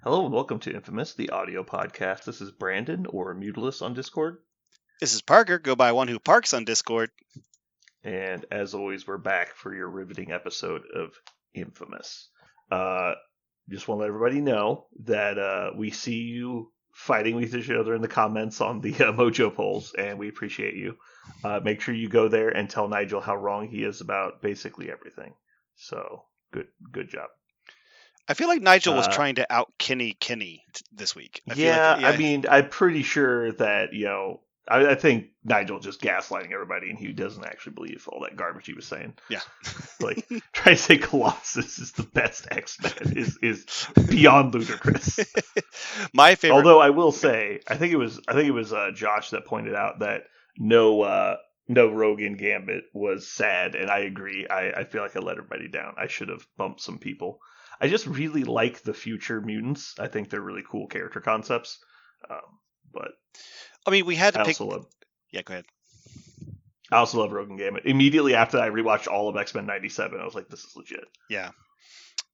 Hello and welcome to Infamous, the audio podcast. This is Brandon, or Mutilus on Discord. This is Parker, go by one who parks on Discord. And as always, we're back for your riveting episode of Infamous. Just want to let everybody know that we see you fighting with each other in the comments on the Mojo polls, and we appreciate you. Make sure you go there and tell Nigel how wrong he is about basically everything. So, good job. I feel like Nigel was trying to out Kenny this week. I'm pretty sure that, I think Nigel just gaslighting everybody and he doesn't actually believe all that garbage he was saying. Yeah. Like, trying to say Colossus is the best X-Men is beyond ludicrous. My favorite. Although I will say, I think it was Josh that pointed out that no Rogue in Gambit was sad, and I agree. I feel like I let everybody down. I should have bumped some people. I just really like the future mutants. I think they're really cool character concepts. But I mean, we had to I pick. Also love. Yeah, go ahead. I also love Rogue and Gambit. Immediately after I rewatched all of X-Men '97, I was like, "This is legit." Yeah.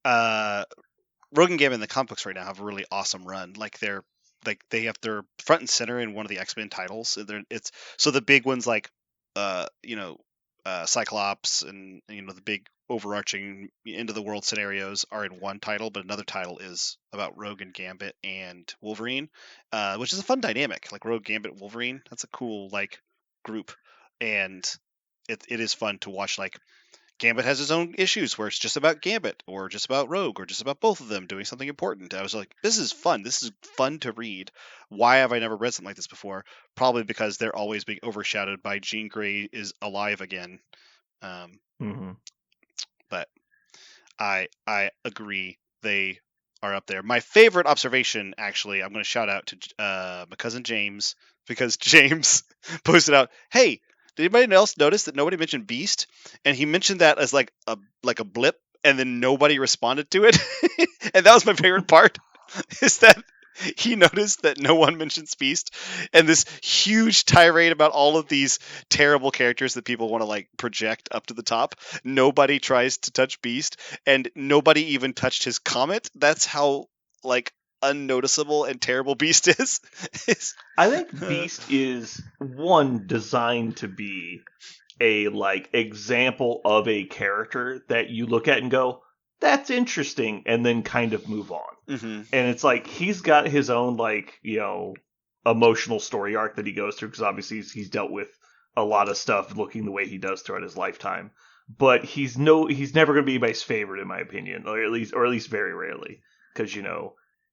Rogue and Gambit in the comic books right now have a really awesome run. They have their front and center in one of the X-Men titles. It's so the big ones like Cyclops and the big overarching end of the world scenarios are in one title, but another title is about Rogue and Gambit and Wolverine, which is a fun dynamic. Like Rogue, Gambit, Wolverine, that's a cool group, and it is fun to watch. Like Gambit has his own issues where it's just about Gambit or just about Rogue or just about both of them doing something important. I was like, this is fun. This is fun to read. Why have I never read something like this before? Probably because they're always being overshadowed by Jean Grey is alive again. But I agree they are up there. My favorite observation, actually, I'm going to shout out to my cousin James, because James posted out, "Hey, did anybody else notice that nobody mentioned Beast?" And he mentioned that as like a blip, and then nobody responded to it. And that was my favorite part, is that he noticed that no one mentions Beast, and this huge tirade about all of these terrible characters that people want to project up to the top. Nobody tries to touch Beast, and nobody even touched his comet. That's how unnoticeable and terrible Beast is. I think Beast is one designed to be a example of a character that you look at and go, that's interesting, and then kind of move on. Mm-hmm. And it's like he's got his own emotional story arc that he goes through, because obviously he's dealt with a lot of stuff looking the way he does throughout his lifetime. But he's never going to be anybody's favorite, in my opinion, or at least very rarely, because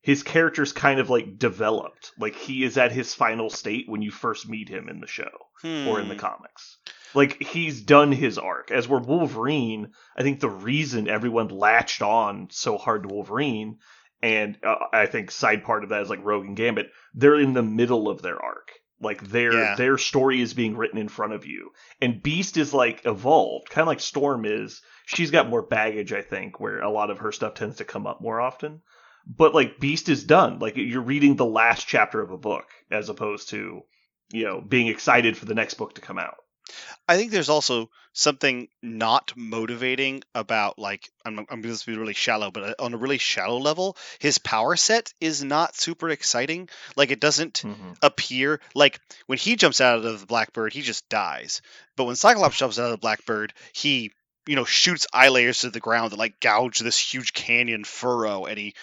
his character's kind of developed. Like, he is at his final state when you first meet him in the show or in the comics. Like, he's done his arc. As where Wolverine, I think the reason everyone latched on so hard to Wolverine, and I think side part of that is Rogue and Gambit, they're in the middle of their arc. Like, their story is being written in front of you. And Beast is evolved, kind of like Storm is. She's got more baggage, I think, where a lot of her stuff tends to come up more often. But Beast is done. Like, you're reading the last chapter of a book as opposed to being excited for the next book to come out. I think there's also something not motivating about I'm going to be really shallow, but on a really shallow level, his power set is not super exciting. Like, it doesn't appear like when he jumps out of the Blackbird, he just dies. But when Cyclops jumps out of the Blackbird, he shoots eye layers to the ground that gouge this huge canyon furrow, and he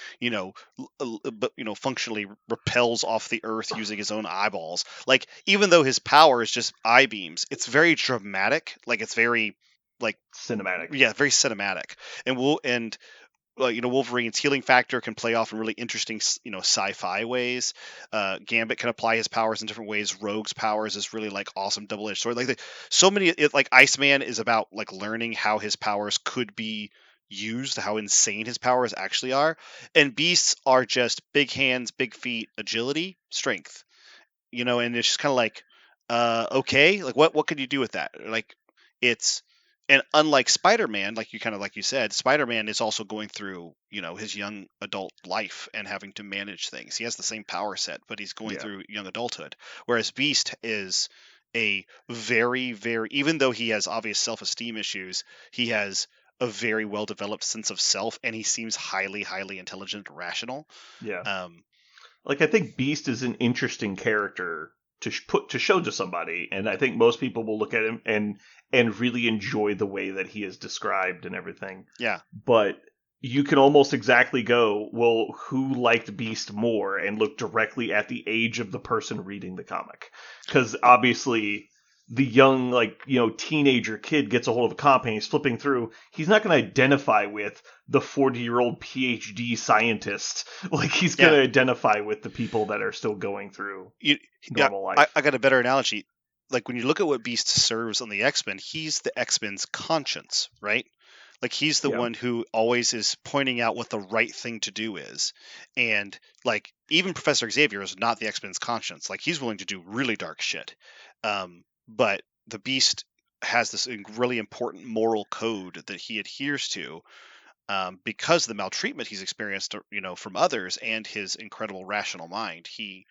functionally repels off the earth using his own eyeballs. Like, even though his power is just eye beams, it's very dramatic. Like, it's very cinematic. Yeah, very cinematic. And Wolverine's healing factor can play off in really interesting, sci-fi ways. Gambit can apply his powers in different ways. Rogue's powers is really awesome double-edged sword. So many, Iceman is about learning how his powers could be used, how insane his powers actually are. And Beasts are just big hands, big feet, agility, strength. And it's just kind of okay, what could you do with that? It's And unlike Spider-Man, like you said, Spider-Man is also going through, his young adult life and having to manage things. He has the same power set, but he's going through young adulthood. Whereas Beast is a very, very, even though he has obvious self-esteem issues, he has a very well developed sense of self, and he seems highly, highly intelligent and rational. Yeah. Um, Like I think Beast is an interesting character to put to show to somebody, and I think most people will look at him and really enjoy the way that he is described and everything. yeah, But you can almost exactly go, well, who liked Beast more, and look directly at the age of the person reading the comic, because obviously the young, like, teenager kid gets a hold of a comic and he's flipping through, he's not going to identify with the 40-year-old PhD scientist. Like, he's going yeah. to identify with the people that are still going through You, yeah, normal life. I got a better analogy. Like when you look at what Beast serves on the X-Men, he's the X-Men's conscience, right? Like he's the Yeah. one who always is pointing out what the right thing to do is. And like even Professor Xavier is not the X-Men's conscience. Like he's willing to do really dark shit. But the Beast has this really important moral code that he adheres to, because of the maltreatment he's experienced, from others, and his incredible rational mind. He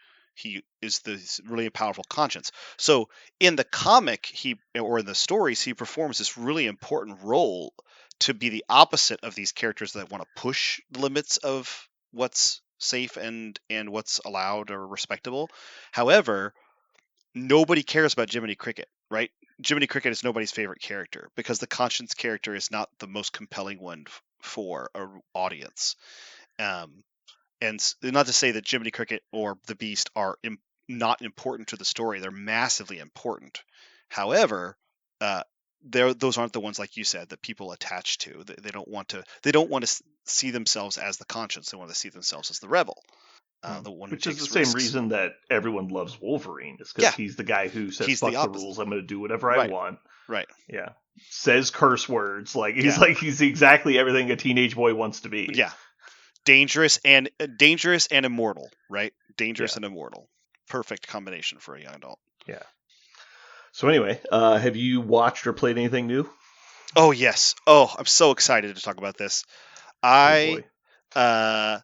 is this really powerful conscience. So in the comic, or in the stories, he performs this really important role to be the opposite of these characters that want to push the limits of what's safe and what's allowed or respectable. However, nobody cares about Jiminy Cricket, right? Jiminy Cricket is nobody's favorite character because the conscience character is not the most compelling one for an audience. Um, and not to say that Jiminy Cricket or the Beast are not important to the story; they're massively important. However, uh, those aren't the ones, like you said, that people attach to. They don't want to. They don't want to see themselves as the conscience. They want to see themselves as the rebel, the one who Which is the takes same risks. reason that everyone loves Wolverine, is because Yeah, he's the guy who says, he's the fuck the opposite. rules, I'm going to do whatever I Right, want. right. Yeah. Says curse words. Like, Yeah, he's exactly everything a teenage boy wants to be. yeah. Dangerous and immortal, right? Yeah. Dangerous and immortal. Perfect combination for a young adult. Yeah. So anyway, have you watched or played anything new? Oh yes. Oh, I'm so excited to talk about this. Oh I boy. uh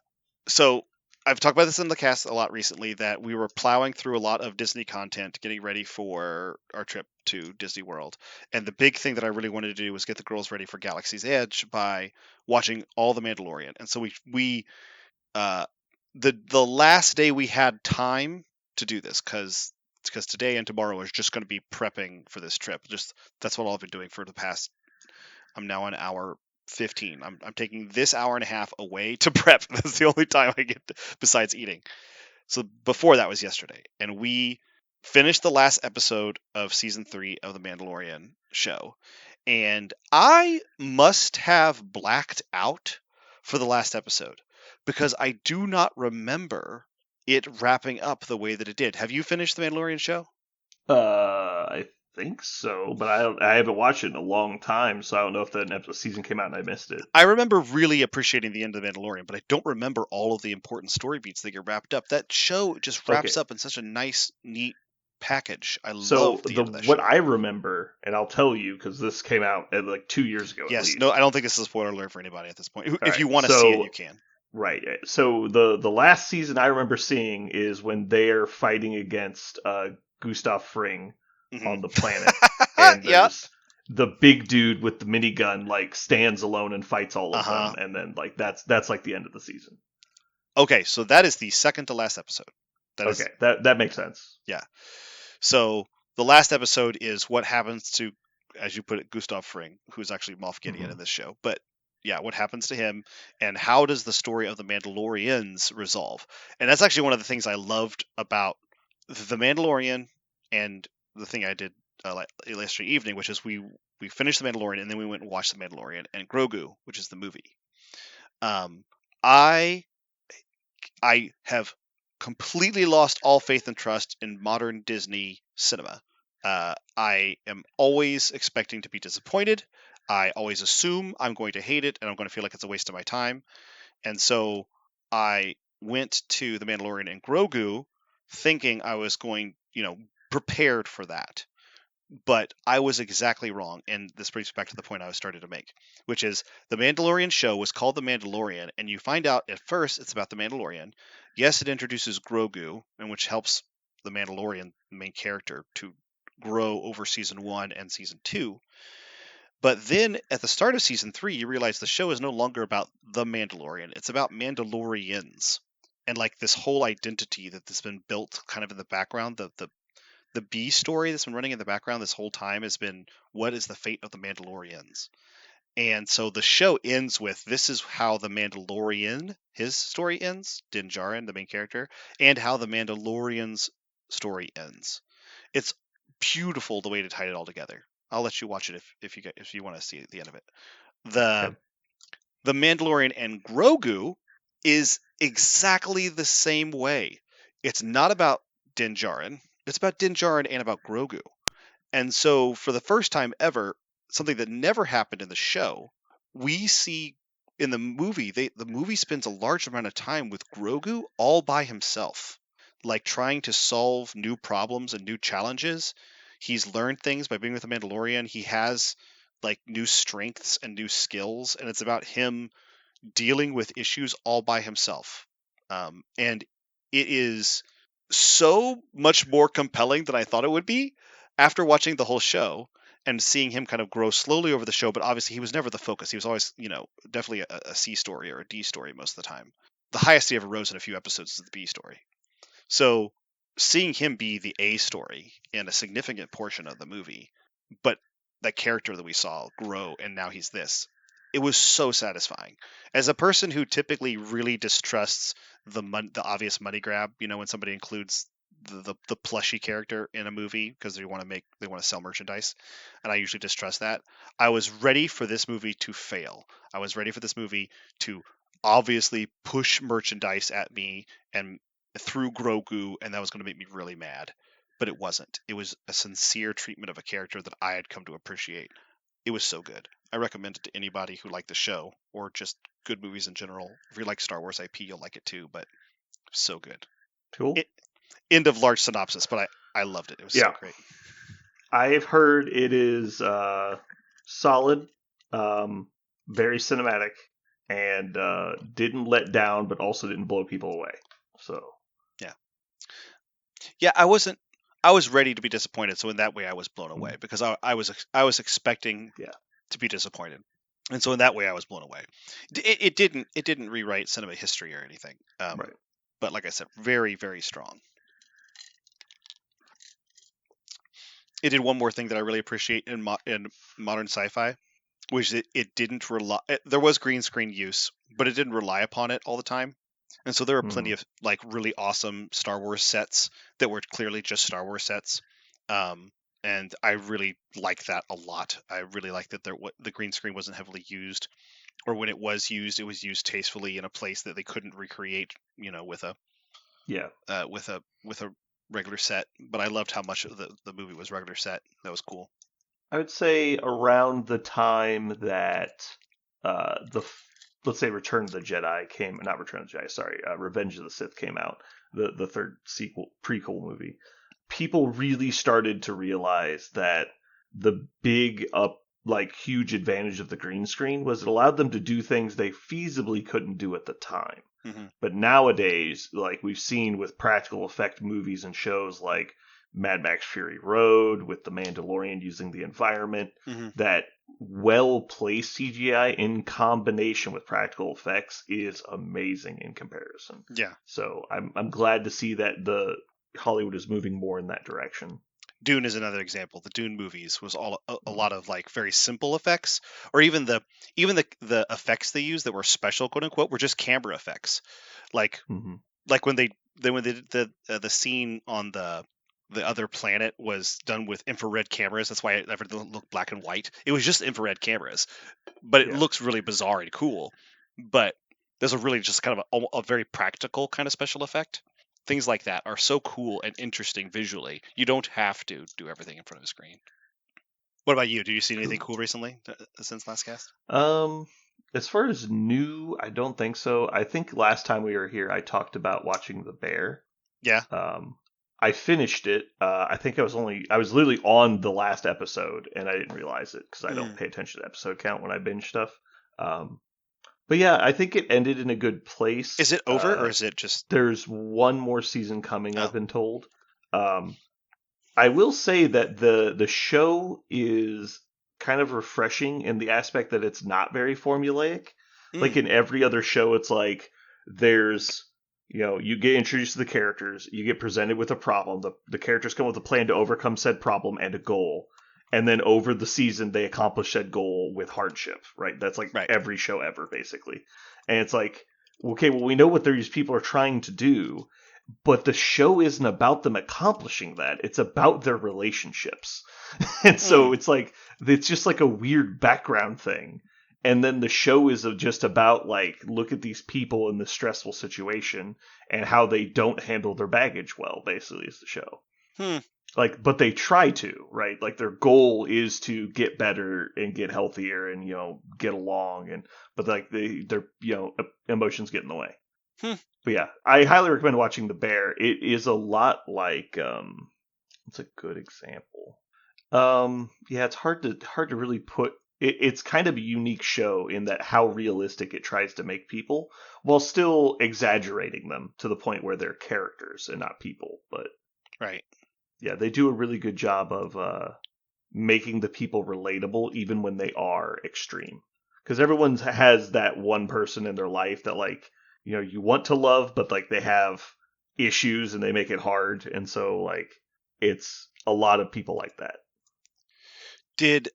so I've talked about this in the cast a lot recently, that we were plowing through a lot of Disney content getting ready for our trip to Disney World. And the big thing that I really wanted to do was get the girls ready for Galaxy's Edge by watching all the Mandalorian. And so we uh the last day we had time to do this, because today and tomorrow is just going to be prepping for this trip. Just that's what I've been doing for the past. I'm now on hour 15. I'm taking this hour and a half away to prep. That's the only time I get besides eating. So before that was yesterday, and we finished the last episode of season 3 of the Mandalorian show, and I must have blacked out for the last episode because I do not remember it wrapping up the way that it did. Have you finished the Mandalorian show? I think so, but I haven't watched it in a long time, so I don't know if that season came out and I missed it. I remember really appreciating the end of the Mandalorian, but I don't remember all of the important story beats that get wrapped up. That show just Okay. wraps up in such a nice, neat package. I So love the the end of that what show. I remember, and I'll tell you because this came out like 2 years ago at Yes, no, least. I don't think this is a spoiler alert for anybody at this point. All If right. you want to see it, you So can. right. So the last season I remember seeing is when they're fighting against Gustav Fring Hmm. on the planet, and Yeah. there's the big dude with the minigun like stands alone and fights all Uh of them, huh. and then like that's like the end of the season. Okay, so that is the second to last episode. That Okay, is, that makes sense. yeah. So the last episode is what happens to, as you put it, Gustav Fring, who is actually Moff Gideon Hmm. in this show. But yeah, what happens to him, and how does the story of the Mandalorians resolve? And that's actually one of the things I loved about the Mandalorian, and the thing I did yesterday evening, which is we finished the Mandalorian and then we went and watched the Mandalorian and Grogu, which is the movie. Um, I I have completely lost all faith and trust in modern Disney cinema. I am always expecting to be disappointed. I always assume I'm going to hate it and I'm going to feel like it's a waste of my time. And so I went to The Mandalorian and Grogu thinking I was going, prepared for that. But I was exactly wrong, and this brings me back to the point I was starting to make, which is the Mandalorian show was called The Mandalorian, and you find out at first it's about the Mandalorian. Yes, it introduces Grogu, and which helps the Mandalorian, the main character, to grow over season 1 and season 2. But then at the start of season 3, you realize the show is no longer about the Mandalorian. It's about Mandalorians and like this whole identity that's been built kind of in the background. The B story that's been running in the background this whole time has been, what is the fate of the Mandalorians? And so the show ends with, this is how the Mandalorian, his story ends, Din Djarin, the main character, and how the Mandalorian's story ends. It's beautiful the way to tie it all together. I'll let you watch it if you want to see the end of it. The Okay. the Mandalorian and Grogu is exactly the same way. It's not about Din Djarin. It's about Din Djarin and about Grogu. And so, for the first time ever, something that never happened in the show, we see in the movie, the movie spends a large amount of time with Grogu all by himself, like trying to solve new problems and new challenges. He's learned things by being with the Mandalorian. He has like new strengths and new skills, and it's about him dealing with issues all by himself. And it is so much more compelling than I thought it would be after watching the whole show and seeing him kind of grow slowly over the show. But obviously, he was never the focus. He was always, definitely a C story or a D story most of the time. The highest he ever rose in a few episodes is the B story. So seeing him be the A story in a significant portion of the movie, but that character that we saw grow and now he's this, it was so satisfying. As a person who typically really distrusts the obvious money grab, when somebody includes the plushy character in a movie because they want to sell merchandise, and I usually distrust that. I was ready for this movie to fail. I was ready for this movie to obviously push merchandise at me and through Grogu, and that was going to make me really mad. But it wasn't. It was a sincere treatment of a character that I had come to appreciate. It was so good. I recommend it to anybody who liked the show or just good movies in general. If you like Star Wars IP, you'll like it too. But so good. Cool. End of large synopsis, but I loved it. It was so great. I've heard it is solid, very cinematic, and didn't let down, but also didn't blow people away. So yeah, I was ready to be disappointed. So in that way, I was blown away because I was expecting to be disappointed, and so in that way, I was blown away. It didn't rewrite cinema history or anything. Right. But like I said, very very strong. It did one more thing that I really appreciate in modern sci-fi, which it didn't rely. There was green screen use, but it didn't rely upon it all the time. And so there were plenty of like really awesome Star Wars sets that were clearly just Star Wars sets. And I really liked that a lot. I really liked that the green screen wasn't heavily used, or when it was used tastefully in a place that they couldn't recreate, with a with a regular set. But I loved how much the movie was regular set. That was cool. I would say around the time that let's say Return of the Jedi came, not Return of the Jedi, sorry, Revenge of the Sith came out, the third prequel movie. People really started to realize that the big huge advantage of the green screen was it allowed them to do things they feasibly couldn't do at the time. Mm-hmm. But nowadays, like we've seen with practical effect movies and shows like Mad Max Fury Road, with The Mandalorian using the environment, that well-placed CGI in combination with practical effects is amazing in comparison. Yeah. So I'm glad to see that the Hollywood is moving more in that direction. Dune is another example. The Dune movies was all a lot of like very simple effects, or even the effects they used that were special, quote unquote, were just camera effects. Like when they did the scene on the other planet was done with infrared cameras. That's why everything looked black and white. It was just infrared cameras, but it looks really bizarre and cool. But there's a really just kind of a very practical kind of special effect. Things like that are so cool and interesting visually. You don't have to do everything in front of a screen. What about you? Did you see anything cool recently since last cast? As far as new, I don't think so. I think last time we were here, I talked about watching The Bear. Yeah. I finished it. I think I was literally on the last episode, and I didn't realize it because I don't pay attention to episode count when I binge stuff. But yeah, I think it ended in a good place. Is it over, or is it just? There's one more season coming, I've been told. I will say that the show is kind of refreshing in the aspect that it's not very formulaic. Like Mm, in every other show, it's like there's, you get introduced to the characters, you get presented with a problem, the characters come with a plan to overcome said problem and a goal. And then over the season, they accomplish said goal with hardship, right? That's like right. every show ever, basically. And it's like, okay, well, we know what these people are trying to do, but the show isn't about them accomplishing that. It's about their relationships. And so Mm, it's just like a weird background thing. And then the show is just about like, look at these people in this stressful situation and how they don't handle their baggage well, basically, is the show. hmm. Like, but they try to, right? Like their goal is to get better and get healthier and, get along. But like their, emotions get in the way. Hmm. But yeah, I highly recommend watching The Bear. It is a lot like what's a good example? Yeah, it's hard to really put it's kind of a unique show in that how realistic it tries to make people while still exaggerating them to the point where they're characters and not people. But Right. yeah, they do a really good job of making the people relatable even when they are extreme. Because everyone has that one person in their life that like, you want to love, but like they have issues and they make it hard. And so like it's a lot of people like that. Did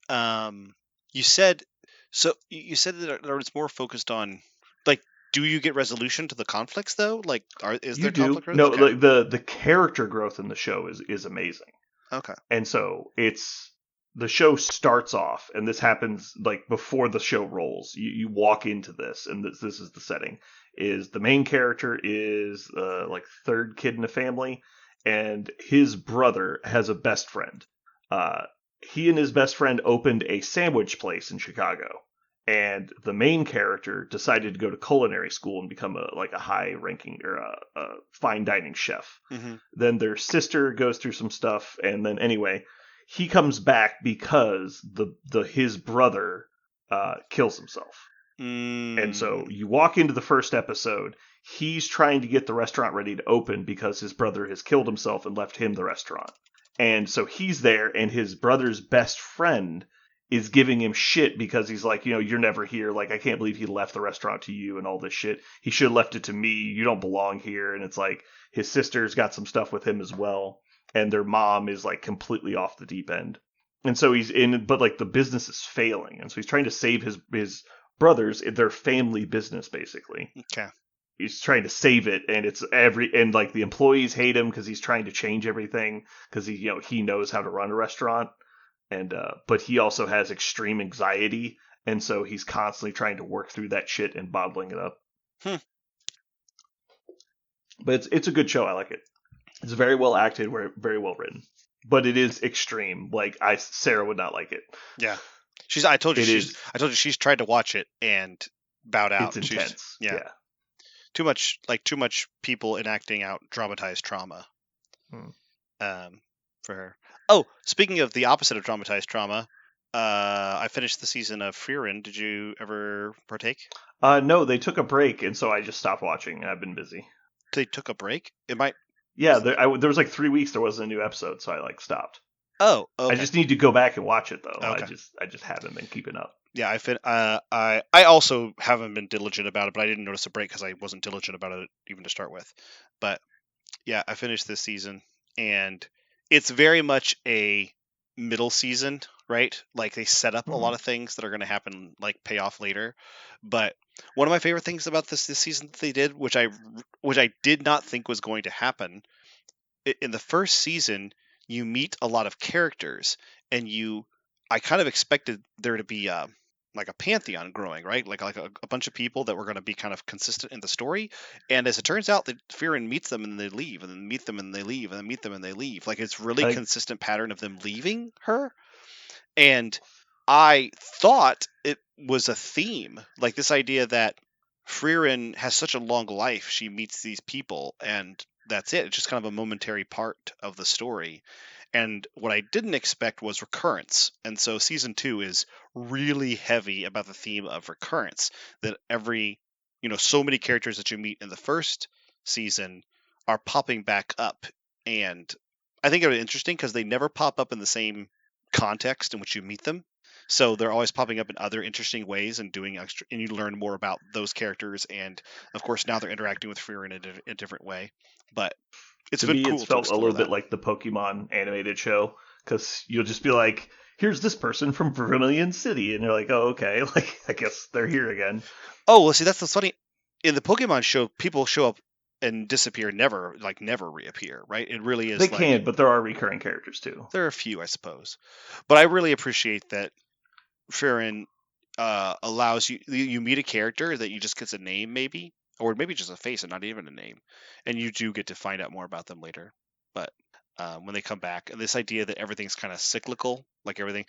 you said so? You said that it's more focused on like, do you get resolution to the conflicts though? Like, is You there do. conflict? No, Okay. like the character growth in the show is amazing. Okay. And so the show starts off, and this happens like before the show rolls. You walk into this, and this is the setting. Is the main character is like third kid in a family, and his brother has a best friend. Uh, he and his best friend opened a sandwich place in Chicago, and the main character decided to go to culinary school and become a high ranking or a fine dining chef. Mm-hmm. Then their sister goes through some stuff, and then anyway, he comes back because the his brother kills himself. And so Mm, you walk into the first episode, he's trying to get the restaurant ready to open because his brother has killed himself and left him the restaurant. And so he's there, and his brother's best friend is giving him shit because he's like, you're never here. Like, I can't believe he left the restaurant to you and all this shit. He should have left it to me. You don't belong here. And it's like his sister's got some stuff with him as well. And their mom is like completely off the deep end. And so he's in, but like the business is failing. And so he's trying to save his brothers, their family business, basically. okay. He's trying to save it, and and like the employees hate him because he's trying to change everything because he knows how to run a restaurant, and but he also has extreme anxiety, and so he's constantly trying to work through that shit and bottling it up. Hmm. But it's a good show. I like it. It's very well acted, very well written, but it is extreme. Like Sarah would not like it. Yeah. I told you It is. I told you she's tried to watch it and bowed out. It's intense. Yeah. Yeah. Too much people enacting out dramatized trauma. Hmm. For her. Oh, speaking of the opposite of traumatized trauma, I finished the season of Frieren. Did you ever partake? No, they took a break, and so I just stopped watching. I've been busy. They took a break. It might. Yeah, there was like 3 weeks there wasn't a new episode, so I like stopped. Oh, okay. I just need to go back and watch it though. Okay. I just haven't been keeping up. Yeah, I also haven't been diligent about it, but I didn't notice a break because I wasn't diligent about it even to start with. But yeah, I finished this season, and it's very much a middle season, right? Like they set up a lot of things that are going to happen, like pay off later. But one of my favorite things about this season that they did, which I did not think was going to happen, in the first season, you meet a lot of characters, and I kind of expected there to be like a pantheon growing, right? Like a bunch of people that were going to be kind of consistent in the story. And as it turns out, that Fearon meets them and they leave, and then meet them and they leave, and then meet them and they leave. Like it's really consistent pattern of them leaving her. And I thought it was a theme, like this idea that Frieren has such a long life. She meets these people, and that's it. It's just kind of a momentary part of the story. And what I didn't expect was recurrence. And so season 2 is really heavy about the theme of recurrence. That so many characters that you meet in the first season are popping back up. And I think it was interesting because they never pop up in the same context in which you meet them. So they're always popping up in other interesting ways and doing extra, and you learn more about those characters. And of course, now they're interacting with Freer in a different way. But it's To been me, it's cool to felt a explore little bit that. like the Pokemon animated show because you'll just be like, "Here's this person from Vermilion City," and you're like, "Oh, okay." Like, I guess they're here again. Oh, well, see, that's what's funny. In the Pokemon show, people show up and disappear, never reappear, right? It really They is like can, but there are recurring characters too. there are a few, I suppose. But I really appreciate that Farron allows you meet a character that you just gets a name, maybe, or maybe just a face and not even a name, and you do get to find out more about them later. But when they come back, and this idea that everything's kind of cyclical, like everything,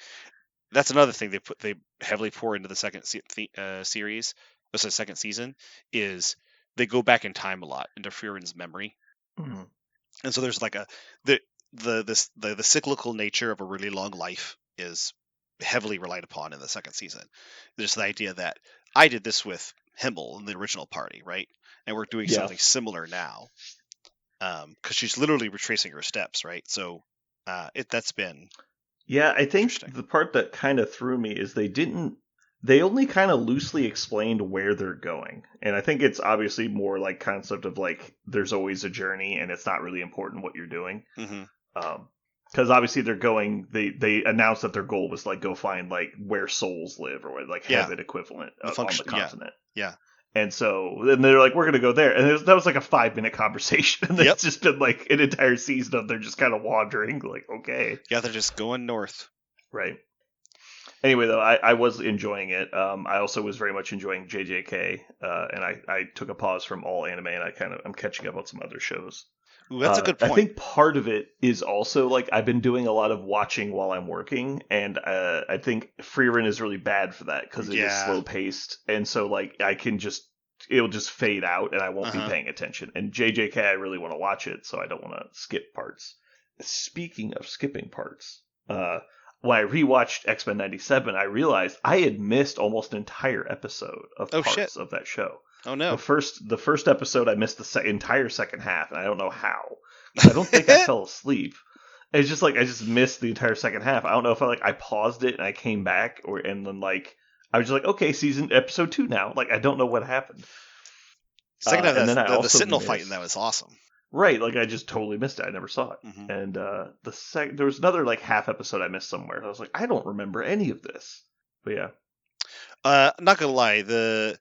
that's another thing they heavily pour into the series. This is the second season is they go back in time a lot into Fearon's memory, Mhm. and so there's like the cyclical nature of a really long life is heavily relied upon in the second season. There's the idea that I did this with Himmel in the original party, right, and we're doing Yeah. something similar now, because she's literally retracing her steps, right? So that's been Yeah, I think interesting. the part that kind of threw me is they only kind of loosely explained where they're going. And I think it's obviously more like concept of like there's always a journey and it's not really important what you're doing. Hmm. Because obviously they're going, they announced that their goal was like go find like where souls live or like Yeah, heaven equivalent the on the function. Yeah, continent. yeah. And so then they're like, we're going to go there. And that was like a 5 minute conversation. And Yep. it's just been like an entire season of they're just kind of wandering. Like, okay. Yeah, they're just going north. Right. Anyway, though, I was enjoying it. I also was very much enjoying JJK. And I took a pause from all anime and I'm catching up on some other shows. Ooh, that's a good I point. think part of it is also like I've been doing a lot of watching while I'm working, and I think Freerun is really bad for that because it is Yeah. slow paced, and so like it'll just fade out, and I won't be Uh-huh. paying attention. And JJK, I really want to watch it, so I don't want to skip parts. Speaking of skipping parts, when I rewatched X-Men '97, I realized I had missed almost an entire episode of Oh shit. parts of that show. Oh The no. first episode, I missed the entire second half, and I don't know how. I don't think I fell asleep. It's just like I just missed the entire second half. I don't know if I paused it and I came back, and then like I was just like, okay, season episode 2 now. Like I don't know what happened. Second half, And then I the also Sentinel fight in that missed, was awesome. right, like I just totally missed it. I never saw it. Hmm. And there was another like half episode I missed somewhere. I was like, I don't remember any of this. But yeah, Not gonna lie, the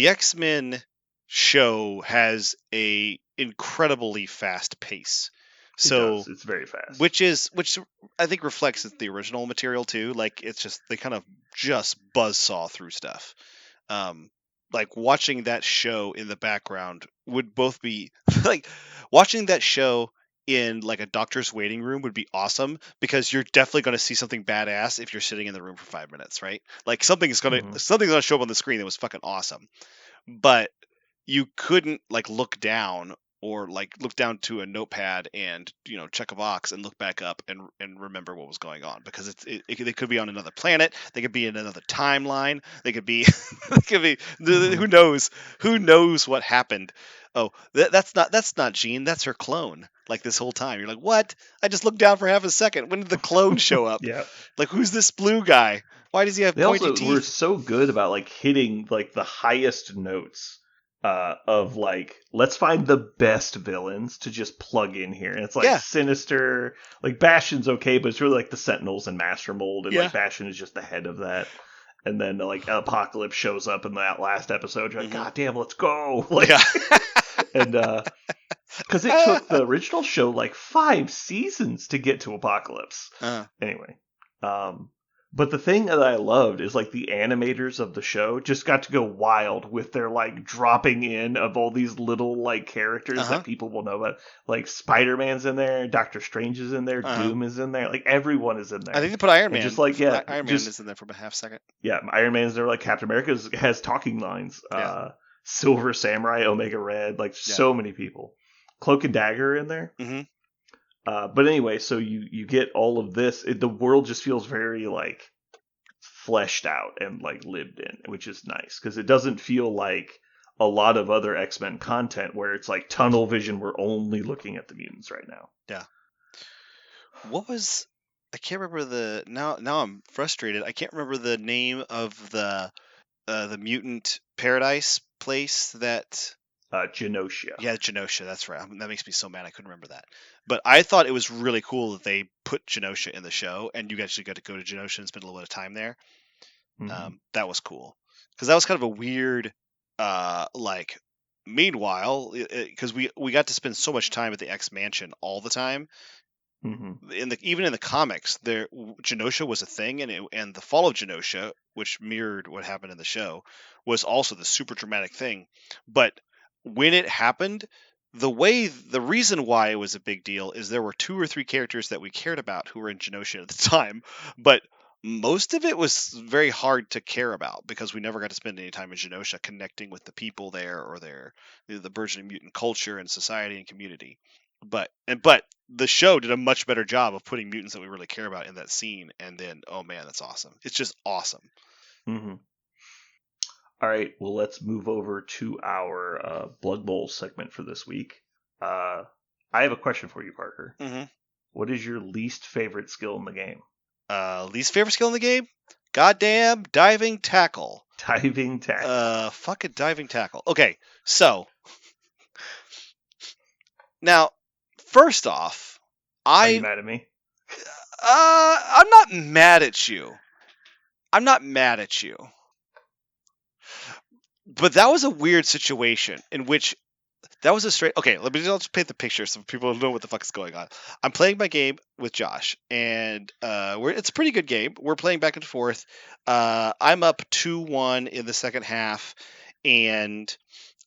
X-Men show has a incredibly fast pace. it does. So It's very fast. which I think reflects the original material too. Like it's just they kind of just buzzsaw through stuff. Um, like watching that show in the background would both be like watching that show in like a doctor's waiting room would be awesome because you're definitely going to see something badass if you're sitting in the room for 5 minutes, right? Like Hmm. something's gonna show up on the screen that was fucking awesome, but you couldn't like look down or like look down to a notepad and check a box and look back up and remember what was going on because they could be on another planet, they could be in another timeline, they could be they could be Hmm. who knows what happened. Oh, that's not Jean, that's her clone. Like this whole time you're like, what? I just looked down for half a second, when did the clone show up? Yeah. Like, who's this blue guy? Why does he have They pointy also were teeth? so good about like hitting like the highest notes of like let's find the best villains to just plug in here, and it's like Yeah. Sinister, like Bastion's okay, but it's really like the Sentinels and Master Mold, and Yeah. like Bastion is just the head of that. And then like Apocalypse shows up in that last episode. You're like, Hmm. God damn, let's go! Yeah. Like, and because it took the original show like 5 seasons to get to Apocalypse. uh, Anyway, um, but the thing that I loved is like the animators of the show just got to go wild with their like dropping in of all these little like characters uh-huh. that people will know about. Like Spider Man's in there, Doctor Strange is in there, Uh-huh. Doom is in there, like everyone is in I think there. they put Iron And just Man. like yeah, Iron Man just is in there for about half second. yeah, Iron Man's there, like Captain America has talking lines. Yeah. Silver Samurai, Omega Red, like Yeah. so many people. Cloak and Dagger in there. Hmm. But anyway, so you get all of this. The world just feels very like fleshed out and like lived in, which is nice because it doesn't feel like a lot of other X-Men content where it's like tunnel vision. We're only looking at the mutants right now. Yeah. What was I can't remember the now I'm frustrated. I can't remember the name of the mutant paradise place that. Genosha. Yeah, Genosha. That's right. That makes me so mad. I couldn't remember that. But I thought it was really cool that they put Genosha in the show, and you actually got to go to Genosha and spend a little bit of time there. Mm-hmm. That was cool because that was kind of a weird, like. Meanwhile, because we got to spend so much time at the X Mansion all the time, Mm-hmm. even in the comics, there Genosha was a thing, and the fall of Genosha, which mirrored what happened in the show, was also the super dramatic thing. But when it happened, the reason why it was a big deal is there were 2 or 3 characters that we cared about who were in Genosha at the time, but most of it was very hard to care about because we never got to spend any time in Genosha connecting with the people there or the burgeoning mutant culture and society and community. But the show did a much better job of putting mutants that we really care about in that scene, and then oh man, that's awesome. It's just awesome. Mm-hmm. All right, well, let's move over to our Blood Bowl segment for this week. I have a question for you, Parker. Mm-hmm. What is your least favorite skill in the game? Least favorite skill in the game? Goddamn diving tackle. Diving tackle. Fucking diving tackle. Okay, so now, first off, Are you I mad at me? I'm not mad at you. I'm not mad at you. But that was a weird situation in which that was a straight. Okay, let me just paint the picture so people know what the fuck is going on. I'm playing my game with Josh, and it's a pretty good game. We're playing back and forth. I'm up 2-1 in the second half, and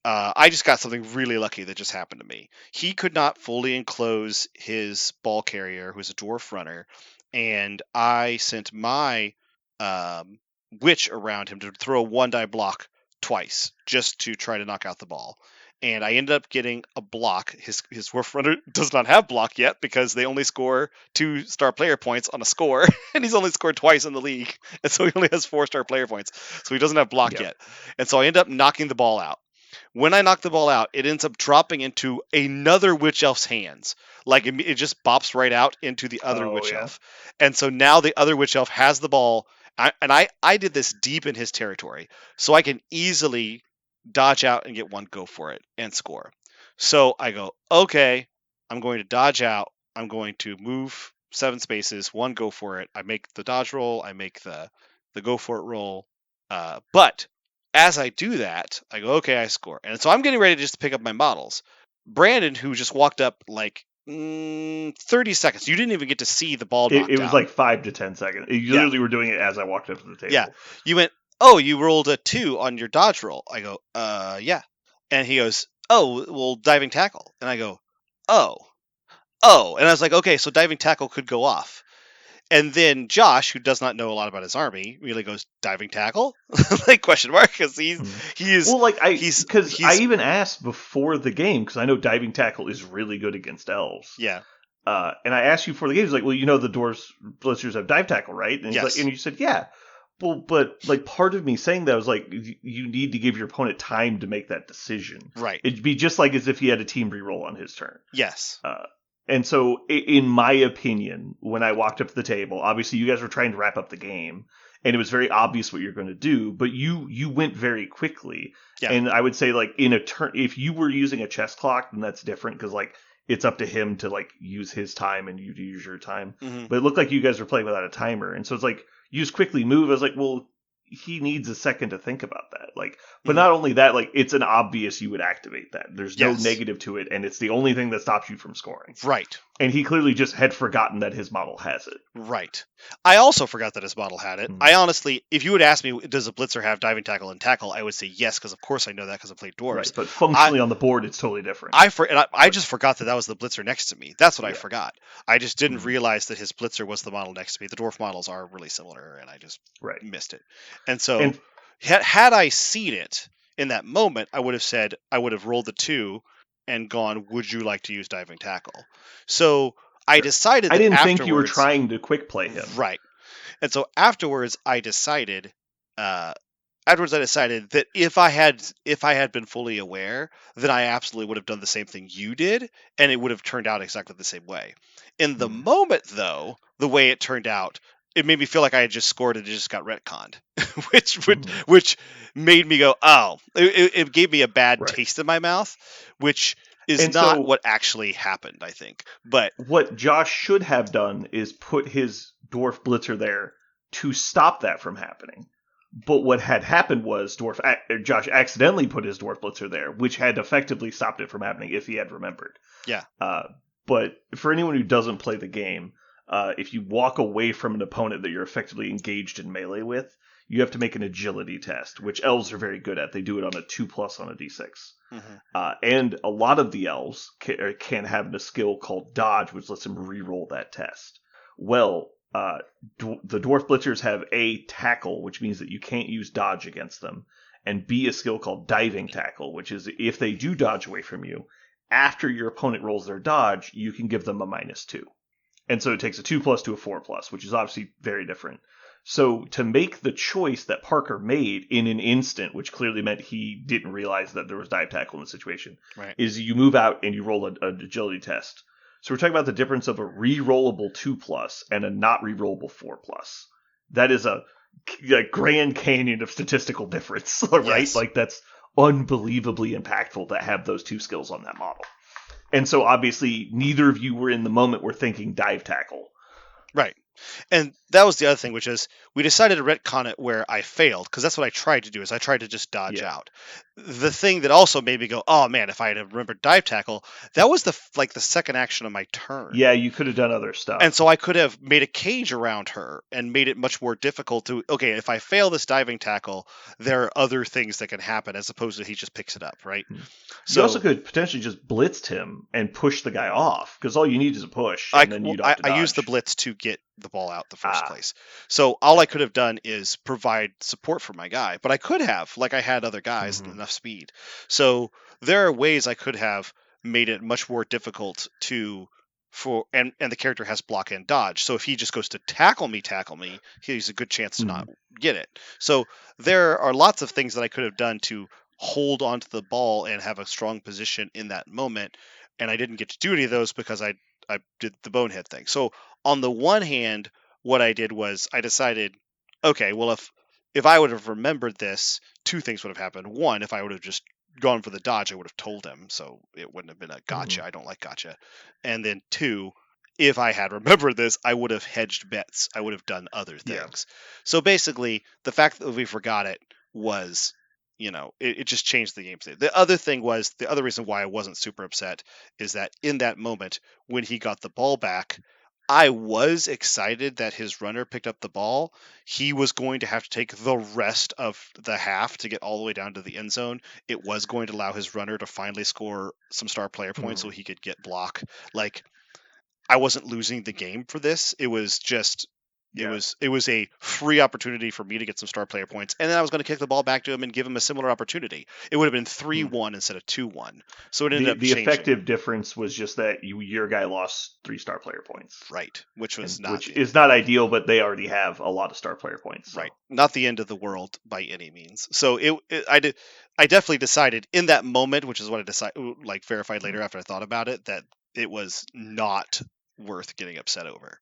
I just got something really lucky that just happened to me. He could not fully enclose his ball carrier, who's a dwarf runner, and I sent my um, witch around him to throw a 1 die block twice just to try to knock out the ball. And I ended up getting a block. His dwarf runner does not have block yet because they only score 2-star player points on a score, and he's only scored twice in the league, and so he only has 4-star player points. So he doesn't have block Yep. yet, and so I end up knocking the ball out. When I knock the ball out, it ends up dropping into another witch elf's hands. Like it just bops right out into the other Oh, witch yeah. elf. And so now the other witch elf has the ball. I did this deep in his territory. So I can easily dodge out and get one go for it and score. So I go, okay, I'm going to dodge out. I'm going to move 7 spaces, one go for it. I make the dodge roll. I make the go for it roll. But as I do that, I go, okay, I score. And so I'm getting ready just to pick up my models. Brandon, who just walked up like 30 seconds, you didn't even get to see the ball knocked It was out. like 5 to 10 seconds. You literally were doing it as I walked up to the table. Yeah. You went, oh, you rolled a 2 on your dodge roll. I go, yeah. And he goes, oh, well, diving tackle. And I go, oh. And I was like, okay, so diving tackle could go off. And then Josh, who does not know a lot about his army, really goes diving tackle, like question mark, because he is Well, like he's I even asked before the game because I know diving tackle is really good against elves. yeah. And I asked you before the game, he's like, well, you know the dwarves blitzers have dive tackle, right? And he's Yes. like, and you said, yeah. Well, but like part of me saying that was like, you need to give your opponent time to make that decision. Right. It'd be just like as if he had a team reroll on his turn. Yes. And so, in my opinion, when I walked up to the table, obviously you guys were trying to wrap up the game, and it was very obvious what you're going to do. But you went very quickly, Yeah. and I would say like in a turn, if you were using a chess clock, then that's different because like it's up to him to like use his time and you to use your time. Mm-hmm. But it looked like you guys were playing without a timer, and so it's like you just quickly move. I was like, well, he needs a second to think about that. Like, but not only that, like it's an obvious you would activate that. There's no negative to it, and it's the only thing that stops you from scoring. Right. And he clearly just had forgotten that his model has it. Right. I also forgot that his model had it. I honestly, if you would ask me, does a blitzer have diving tackle and tackle, I would say yes, because of course I know that because I played dwarves. Right, but functionally on the board, it's totally different. I just forgot that was the blitzer next to me. That's what I forgot. I just didn't realize that his blitzer was the model next to me. The dwarf models are really similar, and I just missed it. And so, had I seen it in that moment, I would have rolled the 2 and gone, would you like to use diving tackle? So I decided that I didn't think you were trying to quick play him. Right. And so afterwards I decided afterwards I decided that if I had been fully aware, then I absolutely would have done the same thing you did, and it would have turned out exactly the same way. In the Mm. moment, though, the way it turned out, it made me feel like I had just scored and it just got retconned, Mhm. which made me go, oh, it gave me a bad Right. taste in my mouth, which is And not so what actually happened, I think. But what Josh should have done is put his dwarf blitzer there to stop that from happening. But what had happened was Josh accidentally put his dwarf blitzer there, which had effectively stopped it from happening if he had remembered. yeah, Uh, but for anyone who doesn't play the game, if you walk away from an opponent that you're effectively engaged in melee with, you have to make an agility test, which elves are very good at. They do it on a 2+ on a d6. hmm And a lot of the elves can have a skill called dodge, which lets them re-roll that test. Well, the dwarf blitzers have A, tackle, which means that you can't use dodge against them, and B, a skill called diving tackle, which is if they do dodge away from you, after your opponent rolls their dodge, you can give them a -2. And so it takes a 2+ to a 4+, which is obviously very different. So to make the choice that Parker made in an instant, which clearly meant he didn't realize that there was dive tackle in the situation, right. is you move out and you roll an agility test. So we're talking about the difference of a re-rollable 2+ and a not re-rollable 4+. That is a Grand Canyon of statistical difference, right? Yes, Like that's unbelievably impactful to have those two skills on that model. And so obviously neither of you were in the moment were thinking dive tackle. right. And that was the other thing, which is we decided to retcon it where I failed, because that's what I tried to do. Is I tried to just dodge Yeah. out. The thing that also made me go, oh man, if I had remembered dive tackle, that was the second action of my turn. Yeah, you could have done other And stuff. so I could have made a cage around her and made it much more difficult to, okay, if I fail this diving tackle, there are other things that can happen as opposed to he just picks it up, right? You also So could potentially just blitzed him and push the guy off because all you need is a push, I, and then well, you don't have to I used the dodge. blitz to get the ball out the first Ah, place. So all I gotcha. could have done is provide support for my guy, but I could have, like I had other guys, Hmm. enough speed. So there are ways I could have made it much more difficult to for and the character has block and dodge. So if he just goes to tackle me, he's a good chance to Hmm. not get it. So there are lots of things that I could have done to hold onto the ball and have a strong position in that moment, and I didn't get to do any of those because I did the bonehead thing. So on the one hand, what I did was I decided, okay, well if I would have remembered this, two things would have happened. One, if I would have just gone for the dodge, I would have told him, so it wouldn't have been a Hmm. gotcha. I don't like gotcha. And then two, if I had remembered this, I would have hedged bets. I would have done other Yeah. things. So basically, the fact that we forgot it was, it just changed the game state. The other thing was the other reason why I wasn't super upset is that in that moment when he got the ball back, I was excited that his runner picked up the ball. He was going to have to take the rest of the half to get all the way down to the end zone. It was going to allow his runner to finally score some star player points so Hmm. he could get block. Like, I wasn't losing the game for this. It was just Yeah. it was a free opportunity for me to get some star player points, and then I was going to kick the ball back to him and give him a similar opportunity. It would have been Hmm. 3-1 instead of 2-1. So it ended The up the changing. effective difference was just that your guy lost 3 star player points, Right, which and was not which the is not ideal, but they already have a lot of star player points. right, So. not the end of the world by any means. So I definitely decided in that moment, which is what I decided, like verified later after I thought about it, that it was not worth getting upset over.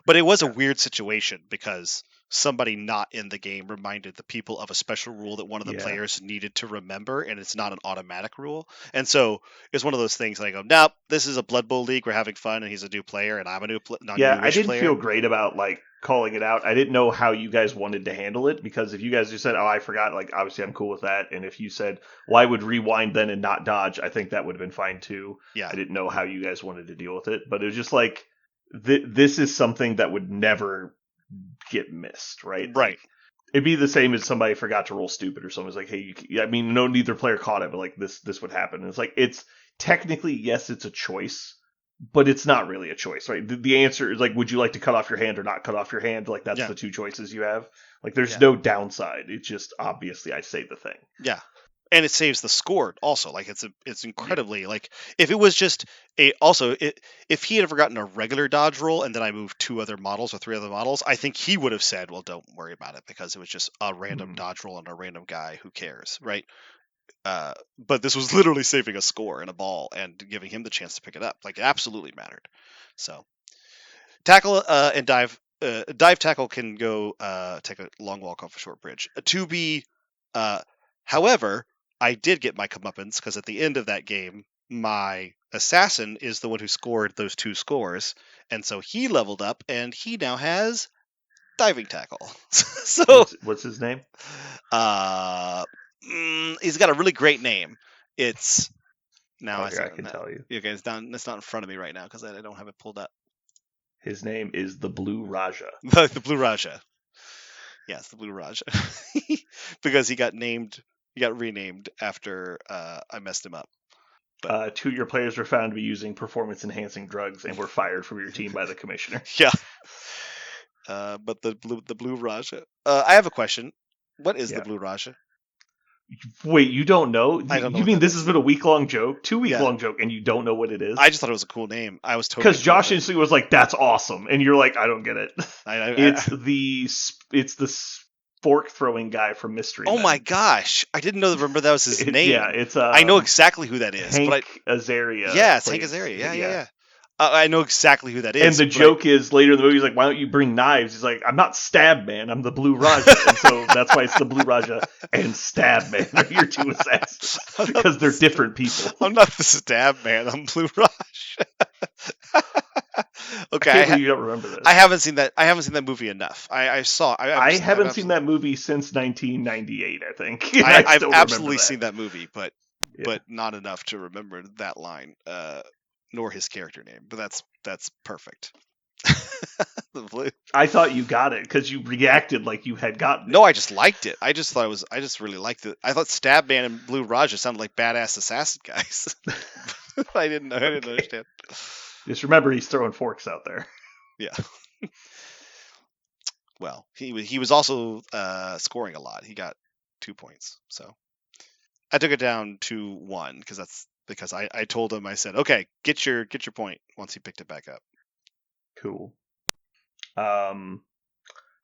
But it was a Yeah. weird situation because somebody not in the game reminded the people of a special rule that one of the Yeah. players needed to remember, and it's not an automatic rule. And so it's one of those things that I go, nope, this is a Blood Bowl league. We're having fun, and he's a new player, and I'm a Yeah, I newish didn't feel player. great about like calling it out. I didn't know how you guys wanted to handle it because if you guys just said, "Oh, I forgot," like obviously I'm cool with that. And if you said, "Well, I would rewind then and not dodge," I think that would have been fine too. Yeah, I didn't know how you guys wanted to deal with it, but it was just like this is something that would never get missed, right? Like right. it'd be the same as somebody forgot to roll stupid or someone's like, "Hey, I mean, no, neither player caught it, but like this would happen." And it's like it's technically yes, it's a choice, but it's not really a choice, right? The answer is like, would you like to cut off your hand or not cut off your hand? Like that's Yeah, the two choices you have. Like there's yeah, no downside. It's just obviously I say the thing. yeah. and it saves the score also. Like it's incredibly like if it was just if he had ever gotten a regular dodge roll and then I moved 2 other models or 3 other models, I think he would have said, "Well, don't worry about it because it was just a random dodge roll and a random guy. Who cares, right?" But this was literally saving a score and a ball and giving him the chance to pick it up. Like it absolutely mattered. So tackle and dive. Dive tackle can go take a long walk off a short bridge. To be, however, I did get my comeuppance because at the end of that game, my assassin is the one who scored those 2 scores, and so he leveled up, and he now has diving tackle. So what's his name? He's got a really great name. It's now I can tell you. Okay, it's not in front of me right now because I don't have it pulled up. His name is the Blue Raja. The Blue Raja. Yes, the Blue Raja. Because he got renamed after I messed him up. But 2 of your players were found to be using performance-enhancing drugs and were fired from your team by the commissioner. Yeah. But the Blue Raja. I have a question. What is the Blue Raja? Wait, you don't know? I don't know. You mean this has been a week-long joke? 2-week-long joke, and you don't know what it is? I just thought it was a cool name. I was totally because Josh instantly was like, "That's awesome," and you're like, "I don't get it." It's the fork throwing guy from Mystery Men. My gosh, I didn't remember that was his name. Yeah, it's I know exactly who that is. Hank Azaria. Yeah, it's Hank Azaria. Yeah. I know exactly who that is. And the joke is later in the movie, he's like, "Why don't you bring knives?" He's like, "I'm not Stab Man, I'm the Blue Raja." And so that's why it's the Blue Raja and Stab Man are your 2 assassins. Because they're different people. I'm not the Stab Man, I'm Blue Raja. Okay, I can't believe you don't remember this. I haven't seen that movie enough. I haven't seen that movie since 1998, I think. I've absolutely seen that movie, but not enough to remember that line. Nor his character name, but that's perfect. I thought you got it because you reacted like you had gotten it. No, I just liked it. I just really liked it. I thought Stab Man and Blue Raja sounded like badass assassin guys. I didn't understand. Just remember, he's throwing forks out there. Yeah. Well, he was also scoring a lot. He got 2 points, so I took it down to 1 because I told him, I said, okay, get your point once he picked it back up. Cool. How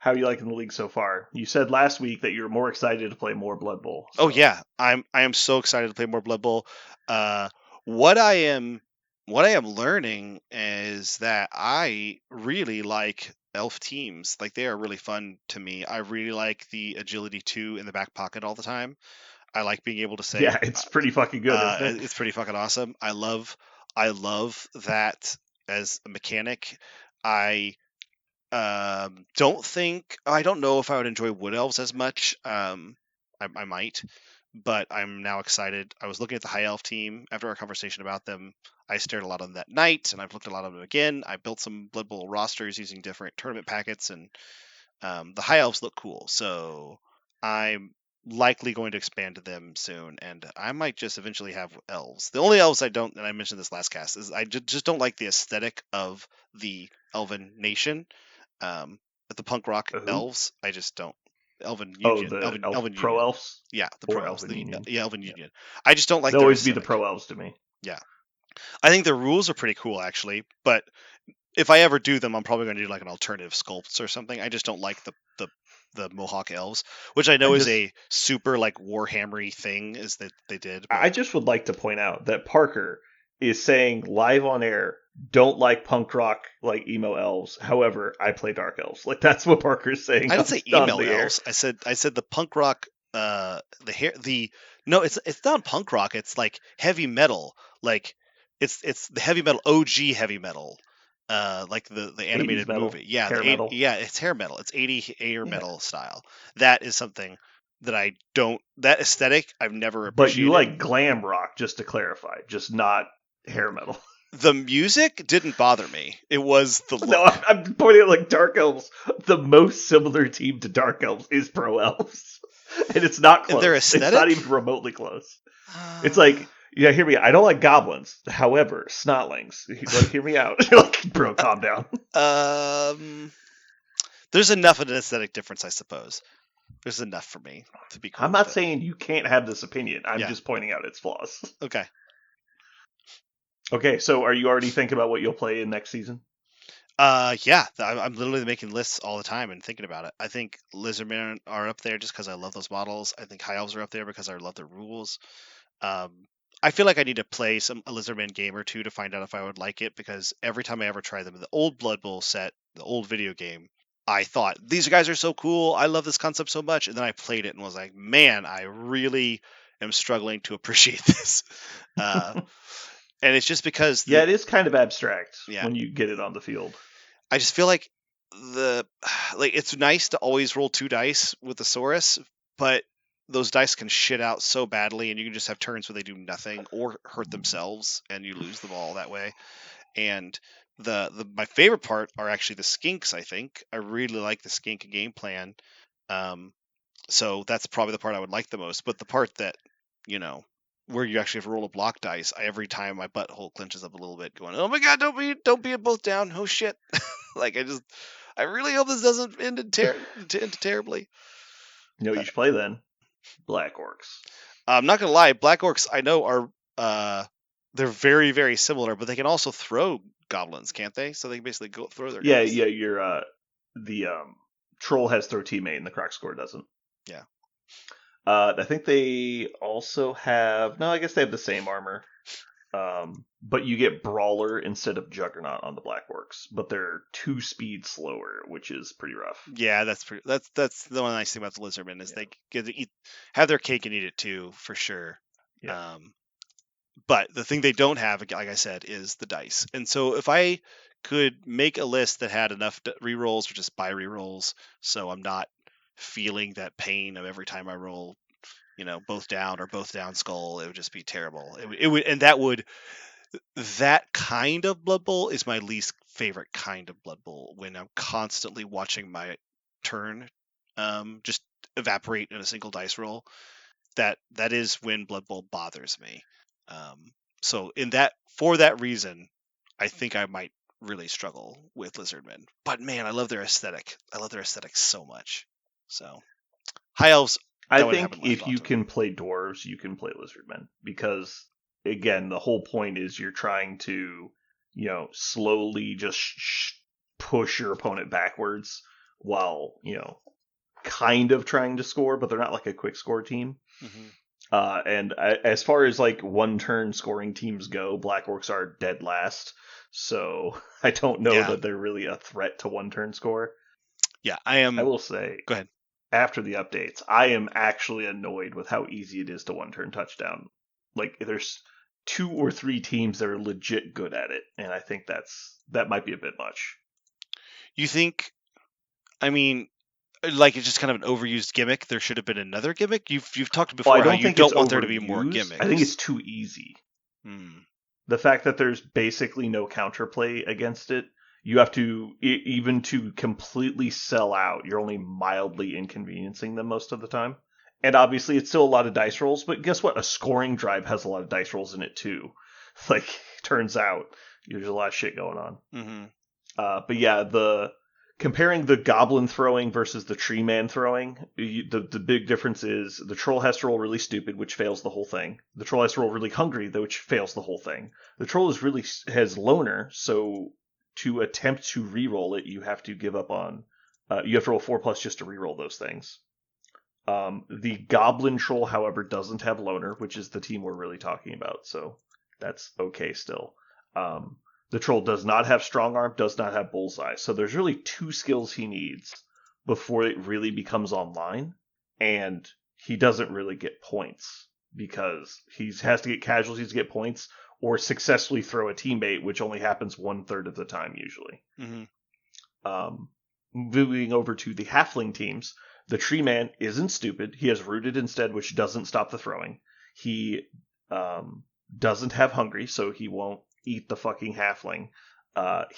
are you liking the league so far? You said last week that you're more excited to play more Blood Bowl. So. Oh yeah, I am so excited to play more Blood Bowl. What I am learning is that I really like elf teams. Like they are really fun to me. I really like the agility 2 in the back pocket all the time. I like being able to say, yeah, it's pretty fucking good. Isn't it? It's pretty fucking awesome. I love that as a mechanic. I don't know if I would enjoy wood elves as much. I might, but I'm now excited. I was looking at the high elf team after our conversation about them. I stared a lot on that night, and I've looked at a lot of them again. I built some Blood Bowl rosters using different tournament packets, and the high elves look cool. So I'm likely going to expand to them soon, and I might just eventually have elves. The only elves I don't, and I mentioned this last cast, is I just don't like the aesthetic of the Elven Nation. The punk rock elves, I just don't. Elven Union. Elven pro Union. elves? Yeah, the pro elves. Elven Union. I just don't like They'll always be aesthetic. the pro elves to me. Yeah. I think their rules are pretty cool, actually, but if I ever do them, I'm probably going to do like an alternative sculpts or something. I just don't like the Mohawk elves, which I know is a super like Warhammery thing is that they did. But I just would like to point out that Parker is saying live on air, don't like punk rock like emo elves. However, I play dark elves. Like that's what Parker's saying. I didn't say emo elves. I said the punk rock. No, it's not punk rock. It's like heavy metal. Like it's the heavy metal, OG heavy metal. Like the animated movie. Yeah, metal. Yeah, it's hair metal. It's 80 hair metal style. That is something that that aesthetic I've never appreciated. But you like glam rock, just to clarify, just not hair metal. The music didn't bother me. It was the look. No, I'm pointing out like dark elves. The most similar team to dark elves is pro elves. And it's not close. And their aesthetic? It's not even remotely close. It's like, yeah, hear me out. I don't like goblins. However, snotlings. Like, hear me out. You're like, bro, calm down. There's enough of an aesthetic difference, I suppose. There's enough for me to be cool I'm with not it. saying you can't have this opinion. I'm Yeah. just pointing out its flaws. Okay. Okay, so are you already thinking about what you'll play in next season? Yeah, I'm literally making lists all the time and thinking about it. I think Lizardmen are up there just because I love those models. I think High Elves are up there because I love the rules. Um, I feel like I need to play a Lizardman game or two to find out if I would like it, because every time I ever try them, the old Blood Bowl set, the old video game, I thought these guys are so cool. I love this concept so much, and then I played it and was like, man, I really am struggling to appreciate this. Uh, and it's just because Yeah, it is kind of abstract yeah, when you get it on the field. I just feel like the like it's nice to always roll 2 dice with the Saurus, but those dice can shit out so badly, and you can just have turns where they do nothing or hurt themselves, and you lose them all that way. And the my favorite part are actually the skinks. I think I really like the skink game plan. Um, so that's probably the part I would like the most. But the part that you know where you actually have to roll a block dice, every time my butthole clenches up a little bit, going, "Oh my god, don't be it both down! Oh shit!" Like I really hope this doesn't end terribly. You know what Uh, you should play then? Black Orcs. I'm not gonna lie, Black Orcs I know are they're very very similar, but they can also throw goblins, can't they? So they can basically go throw their Yeah, guys. yeah, your the troll has throw teammate and the croc score doesn't. Yeah. I think they also have no, I guess they have the same armor. But you get Brawler instead of Juggernaut on the Black Orcs, but they're 2 speed slower, which is pretty rough. Yeah, that's the one nice thing about the lizardmen is Yeah. they get to eat have their cake and eat it too, for sure. Yeah. Um, but the thing they don't have, like I said, is the dice. And so if I could make a list that had enough rerolls or just buy rerolls, so I'm not feeling that pain of every time I roll, both down or both down skull, it would just be terrible. It would, and that kind of Blood Bowl is my least favorite kind of Blood Bowl, when I'm constantly watching my turn just evaporate in a single dice roll. That is when Blood Bowl bothers me. Um, so for that reason, I think I might really struggle with Lizardmen. But man, I love their aesthetic. I love their aesthetic so much. So High Elves, I that one haven't think left if you onto. can play dwarves, you can play lizardmen because again, the whole point is you're trying to, slowly just push your opponent backwards while, kind of trying to score, but they're not like a quick score team. Mm-hmm. And as far as like 1 turn scoring teams go, Black Orcs are dead last. So I don't know Yeah, that they're really a threat to 1 turn score. yeah. I I am. will say, Go ahead. after the updates, I am actually annoyed with how easy it is to 1 turn touchdown. Like there's 2 or 3 teams that are legit good at it, and I think that might be a bit much. You think? I mean, like it's just kind of an overused gimmick. There should have been another gimmick. You've talked Well, I before how don't you think it's don't want there to be more overused. I think it's gimmicks. too easy. Hmm. The fact that there's basically no counterplay against it, you have to even to completely sell out. You're only mildly inconveniencing them most of the time. And obviously, it's still a lot of dice rolls. But guess what? A scoring drive has a lot of dice rolls in it too. Like, turns out there's a lot of shit going on. Mm-hmm. But yeah, the comparing the goblin throwing versus the tree man throwing, the big difference is the troll has to roll really stupid, which fails the whole thing. The troll has to roll really hungry, which fails the whole thing. The troll has loner, so to attempt to re-roll it, you have to give up on. You have to roll 4+ just to re-roll those things. The goblin troll, however, doesn't have loner, which is the team we're really talking about, so that's okay still. The troll does not have strong arm, does not have bullseye, so there's really 2 skills he needs before it really becomes online, and he doesn't really get points because he has to get casualties to get points or successfully throw a teammate, which only happens 1/3 of the time usually. Mm-hmm. Moving over to the halfling teams, the tree man isn't stupid. He has rooted instead, which doesn't stop the throwing. He doesn't have hungry, so he won't eat the fucking halfling.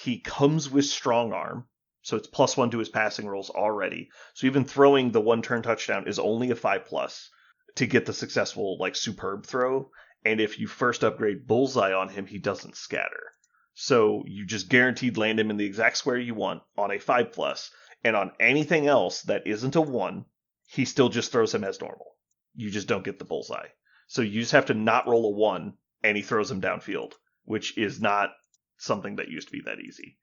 He comes with strong arm, so it's +1 to his passing rolls already. So even throwing the 1 turn touchdown is only a 5+ to get the successful like superb throw. And if you first upgrade bullseye on him, he doesn't scatter. So you just guaranteed land him in the exact square you want on a 5+, and on anything else that isn't a 1, he still just throws him as normal. You just don't get the bullseye. So you just have to not roll a 1, and he throws him downfield, which is not something that used to be that easy.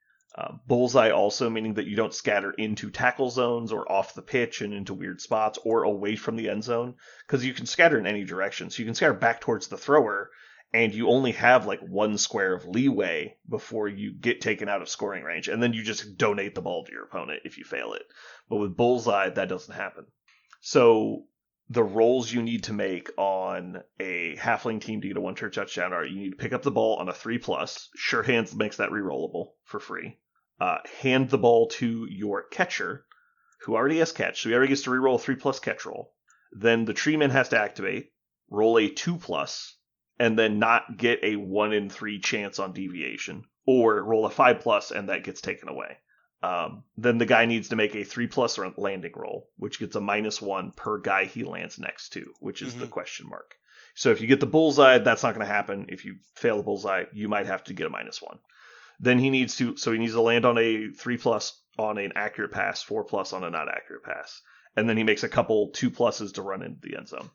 Bullseye also meaning that you don't scatter into tackle zones or off the pitch and into weird spots or away from the end zone, because you can scatter in any direction. So you can scatter back towards the thrower, and you only have like 1 square of leeway before you get taken out of scoring range, and then you just donate the ball to your opponent if you fail it. But with bullseye, that doesn't happen. So the rolls you need to make on a halfling team to get a 1-turn touchdown are you need to pick up the ball on a 3+. Sure Hands makes that rerollable for free. Hand the ball to your catcher, who already has catch, so he already gets to reroll a 3+ catch roll. Then the tree man has to activate, roll a 2+, and then not get a 1 in 3 chance on deviation, or roll a 5+, and that gets taken away. Then the guy needs to make a 3+ or landing roll, which gets a -1 per guy he lands next to, which is the question mark. So if you get the bullseye, that's not going to happen. If you fail the bullseye, you might have to get a -1. Then he needs to land on a 3+ on an accurate pass, 4+ on a not accurate pass, and then he makes a couple 2+s to run into the end zone.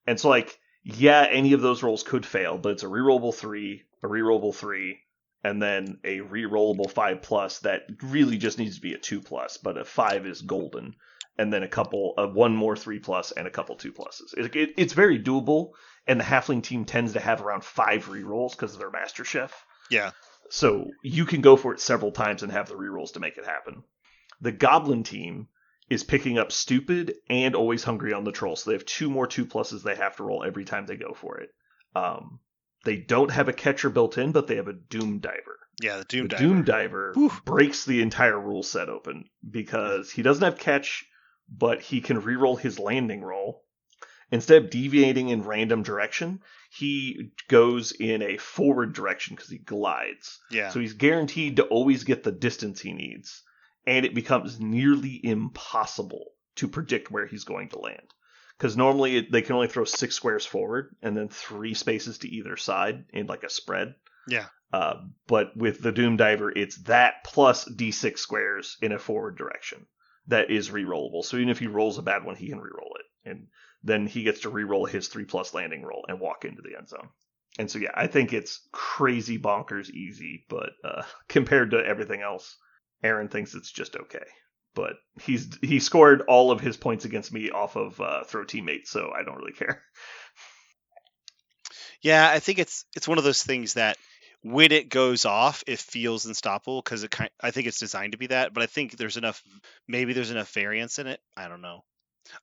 And so like, yeah, any of those rolls could fail, but it's a rerollable 3, a rerollable 3, and then a rerollable 5+ that really just needs to be a 2+, but a 5 is golden, and then one more 3+ and a couple 2+s. It's very doable, and the halfling team tends to have around 5 rerolls because of their master chef. Yeah. So you can go for it several times and have the rerolls to make it happen. The goblin team is picking up stupid and always hungry on the troll, so they have 2 more 2+s they have to roll every time they go for it. They don't have a catcher built in, but they have a Doom Diver. Yeah, the Doom Diver. Doom Diver breaks the entire rule set open because he doesn't have catch, but he can reroll his landing roll. Instead of deviating in random direction, he goes in a forward direction because he glides. Yeah. So he's guaranteed to always get the distance he needs, and it becomes nearly impossible to predict where he's going to land. Because normally they can only throw 6 squares forward and then 3 spaces to either side in like a spread. Yeah. But with the Doom Diver, it's that plus D6 squares in a forward direction that is rerollable. So even if he rolls a bad one, he can reroll it. And then he gets to reroll his 3+ landing roll and walk into the end zone. And so, yeah, I think it's crazy bonkers easy, but compared to everything else, Aaron thinks it's just okay. But he scored all of his points against me off of throw teammates, so I don't really care. Yeah, I think it's one of those things that when it goes off, it feels unstoppable because I think it's designed to be that. But I think there's enough variance in it. I don't know.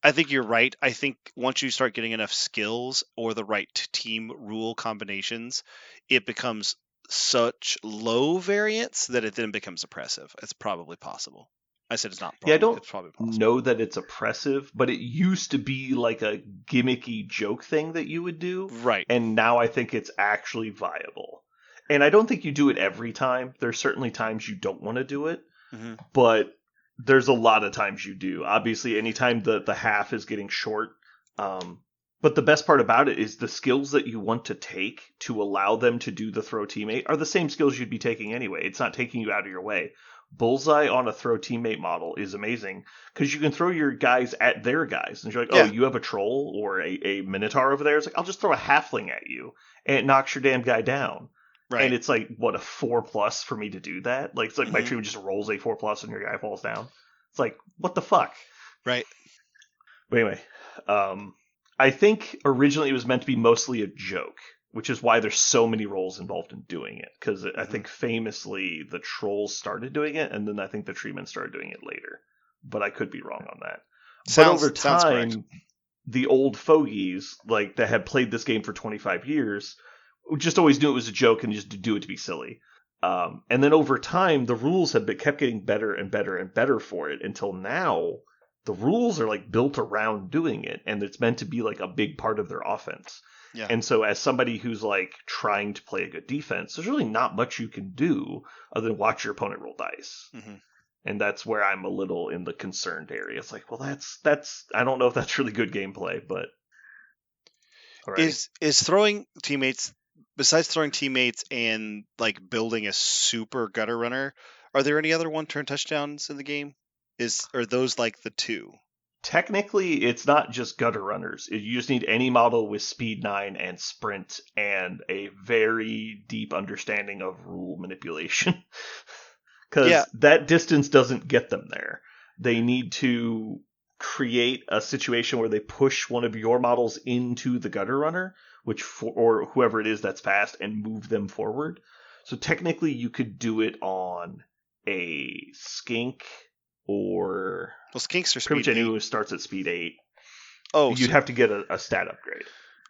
I think you're right. I think once you start getting enough skills or the right team rule combinations, it becomes such low variance that it then becomes oppressive. It's probably possible. I said it's not probably. Yeah, I don't it's probably possible. know that it's oppressive, but it used to be like a gimmicky joke thing that you would do. Right. And now I think it's actually viable. And I don't think you do it every time. There's certainly times you don't want to do it, but there's a lot of times you do. Obviously, anytime the half is getting short. But the best part about it is the skills that you want to take to allow them to do the throw teammate are the same skills you'd be taking anyway. It's not taking you out of your way. Bullseye on a throw teammate model is amazing because you can throw your guys at their guys. And you're like, oh, you have a troll or a minotaur over there. It's like, I'll just throw a halfling at you and it knocks your damn guy down. Right. And it's like, what, a 4+ for me to do that? Like, it's like my tree just rolls a 4+ and your guy falls down. It's like, what the fuck? Right. But anyway, I think originally it was meant to be mostly a joke, which is why there's so many rolls involved in doing it. Because I think famously the trolls started doing it, and then I think the treemen started doing it later. But I could be wrong on that. But over time, the old fogies, like that had played this game for 25 years, just always knew it was a joke and just do it to be silly. And then over time, the rules have kept getting better and better and better for it until now. The rules are like built around doing it, and it's meant to be like a big part of their offense. Yeah. And so as somebody who's like trying to play a good defense, there's really not much you can do other than watch your opponent roll dice. And that's where I'm a little in the concerned area. It's like, well, that's I don't know if that's really good gameplay, but is throwing teammates, besides throwing teammates and like building a super gutter runner, are there any other 1-turn touchdowns in the game? Are those like the 2? Technically, it's not just gutter runners. You just need any model with speed 9 and sprint and a very deep understanding of rule manipulation. Yeah. Because that distance doesn't get them there. They need to create a situation where they push one of your models into the gutter runner, or whoever it is that's fast, and move them forward. So technically, you could do it on a skink or Well, skinks are pretty speed much anyone 8. who starts at speed 8. Oh, You'd so have to get a stat upgrade.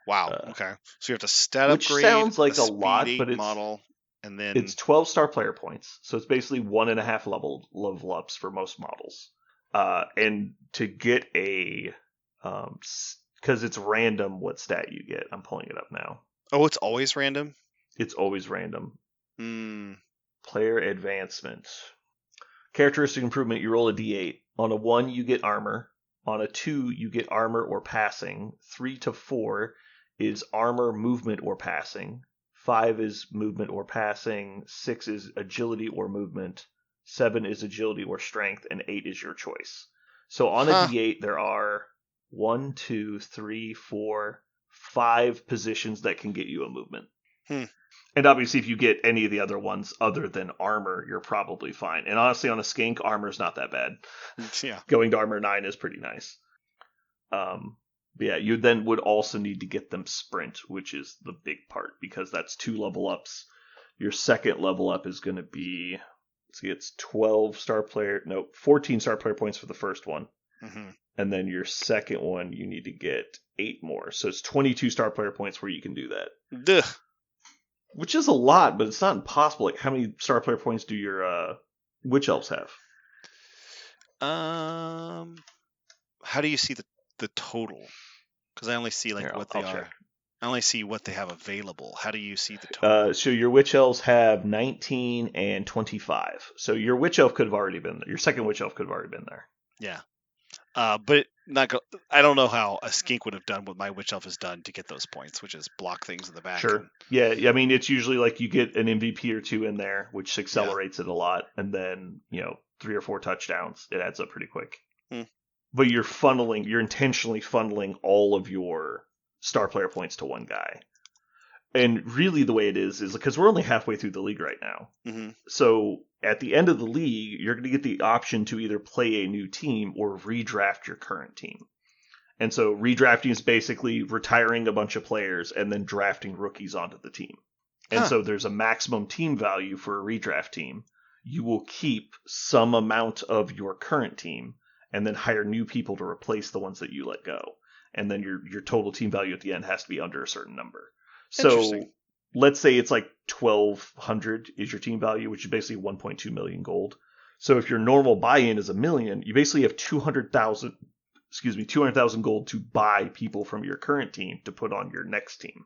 wow. Okay. So you have to stat Which upgrade sounds like a a speed lot, 8 but it's model, and it's then 12 star player points, so it's basically 1.5 level ups for most models. And to get a, because it's random what stat you get. I'm pulling it up now. oh, it's always random. It's always random. Hmm. Player advancement. Characteristic improvement, you roll a d8. On a 1, you get armor. On a 2, you get armor or passing. 3 to 4 is armor, movement, or passing. 5 is movement or passing. 6 is agility or movement. 7 is agility or strength. And 8 is your choice. So on a Huh. d8, there are 1, 2, 3, 4, 5 positions that can get you a movement. Hmm. And obviously, if you get any of the other ones other than armor, you're probably fine. And honestly, on a skink, armor's not that bad. Yeah. Going to armor 9 is pretty nice. But yeah, you then would also need to get them sprint, which is the big part, because that's 2 level ups. Your second level up is going to be, let's see, it's 14 star player points for the first one. Mm-hmm. And then your second one, you need to get 8 more. So it's 22 star player points where you can do that. Duh. Which is a lot, but it's not impossible. Like, how many star player points do your witch elves have? How do you see the total? Because I only see like Here, what I'll they are. check. I only see what they have available. How do you see the total? So your witch elves have 19 and 25. So your witch elf could have already been there. Your second witch elf could have already been there. Yeah. But I don't know how a skink would have done what my witch elf has done to get those points, which is block things in the back. Sure. Yeah, I mean, it's usually like you get an MVP or 2 in there, which accelerates it a lot, and then, 3 or 4 touchdowns. It adds up pretty quick. Hmm. But you're intentionally funneling all of your star player points to one guy. And really the way it is because we're only halfway through the league right now. Mm-hmm. So at the end of the league, you're going to get the option to either play a new team or redraft your current team. And so redrafting is basically retiring a bunch of players and then drafting rookies onto the team. And so there's a maximum team value for a redraft team. You will keep some amount of your current team and then hire new people to replace the ones that you let go. And then your total team value at the end has to be under a certain number. So let's say it's like 1,200 is your team value, which is basically 1.2 million gold. So if your normal buy-in is $1 million, you basically have 200,000 gold to buy people from your current team to put on your next team.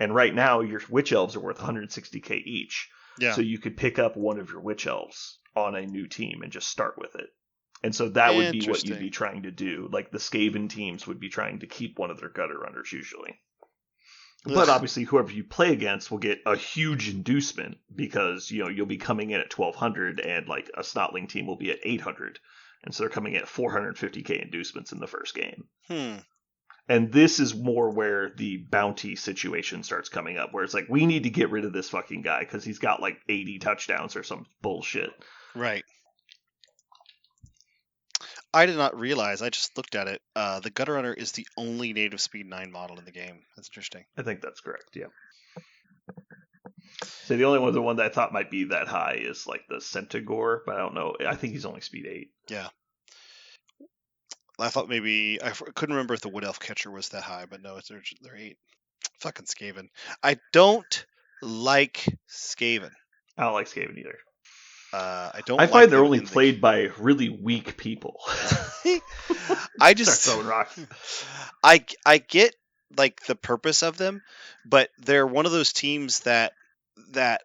And right now, your witch elves are worth 160k each. Yeah. So you could pick up one of your witch elves on a new team and just start with it. And so that would be what you'd be trying to do. Like the Skaven teams would be trying to keep one of their gutter runners usually. But obviously, whoever you play against will get a huge inducement because you'll be coming in at 1,200, and like a Snotling team will be at 800, and so they're coming in at 450k inducements in the first game. And this is more where the bounty situation starts coming up, where it's like we need to get rid of this fucking guy because he's got like 80 touchdowns or some bullshit. Right. I did not realize. I just looked at it. The Gutter Runner is the only native speed 9 model in the game. That's interesting. I think that's correct. Yeah. So the only one that I thought might be that high is like the Centigore, but I don't know. I think he's only speed 8. Yeah. I thought maybe I couldn't remember if the Wood Elf Catcher was that high, but no, they're 8. Fucking Skaven. I don't like Skaven. I don't like Skaven either. I find they're only played by really weak people. I just start throwing rocks. I get like the purpose of them, but they're one of those teams that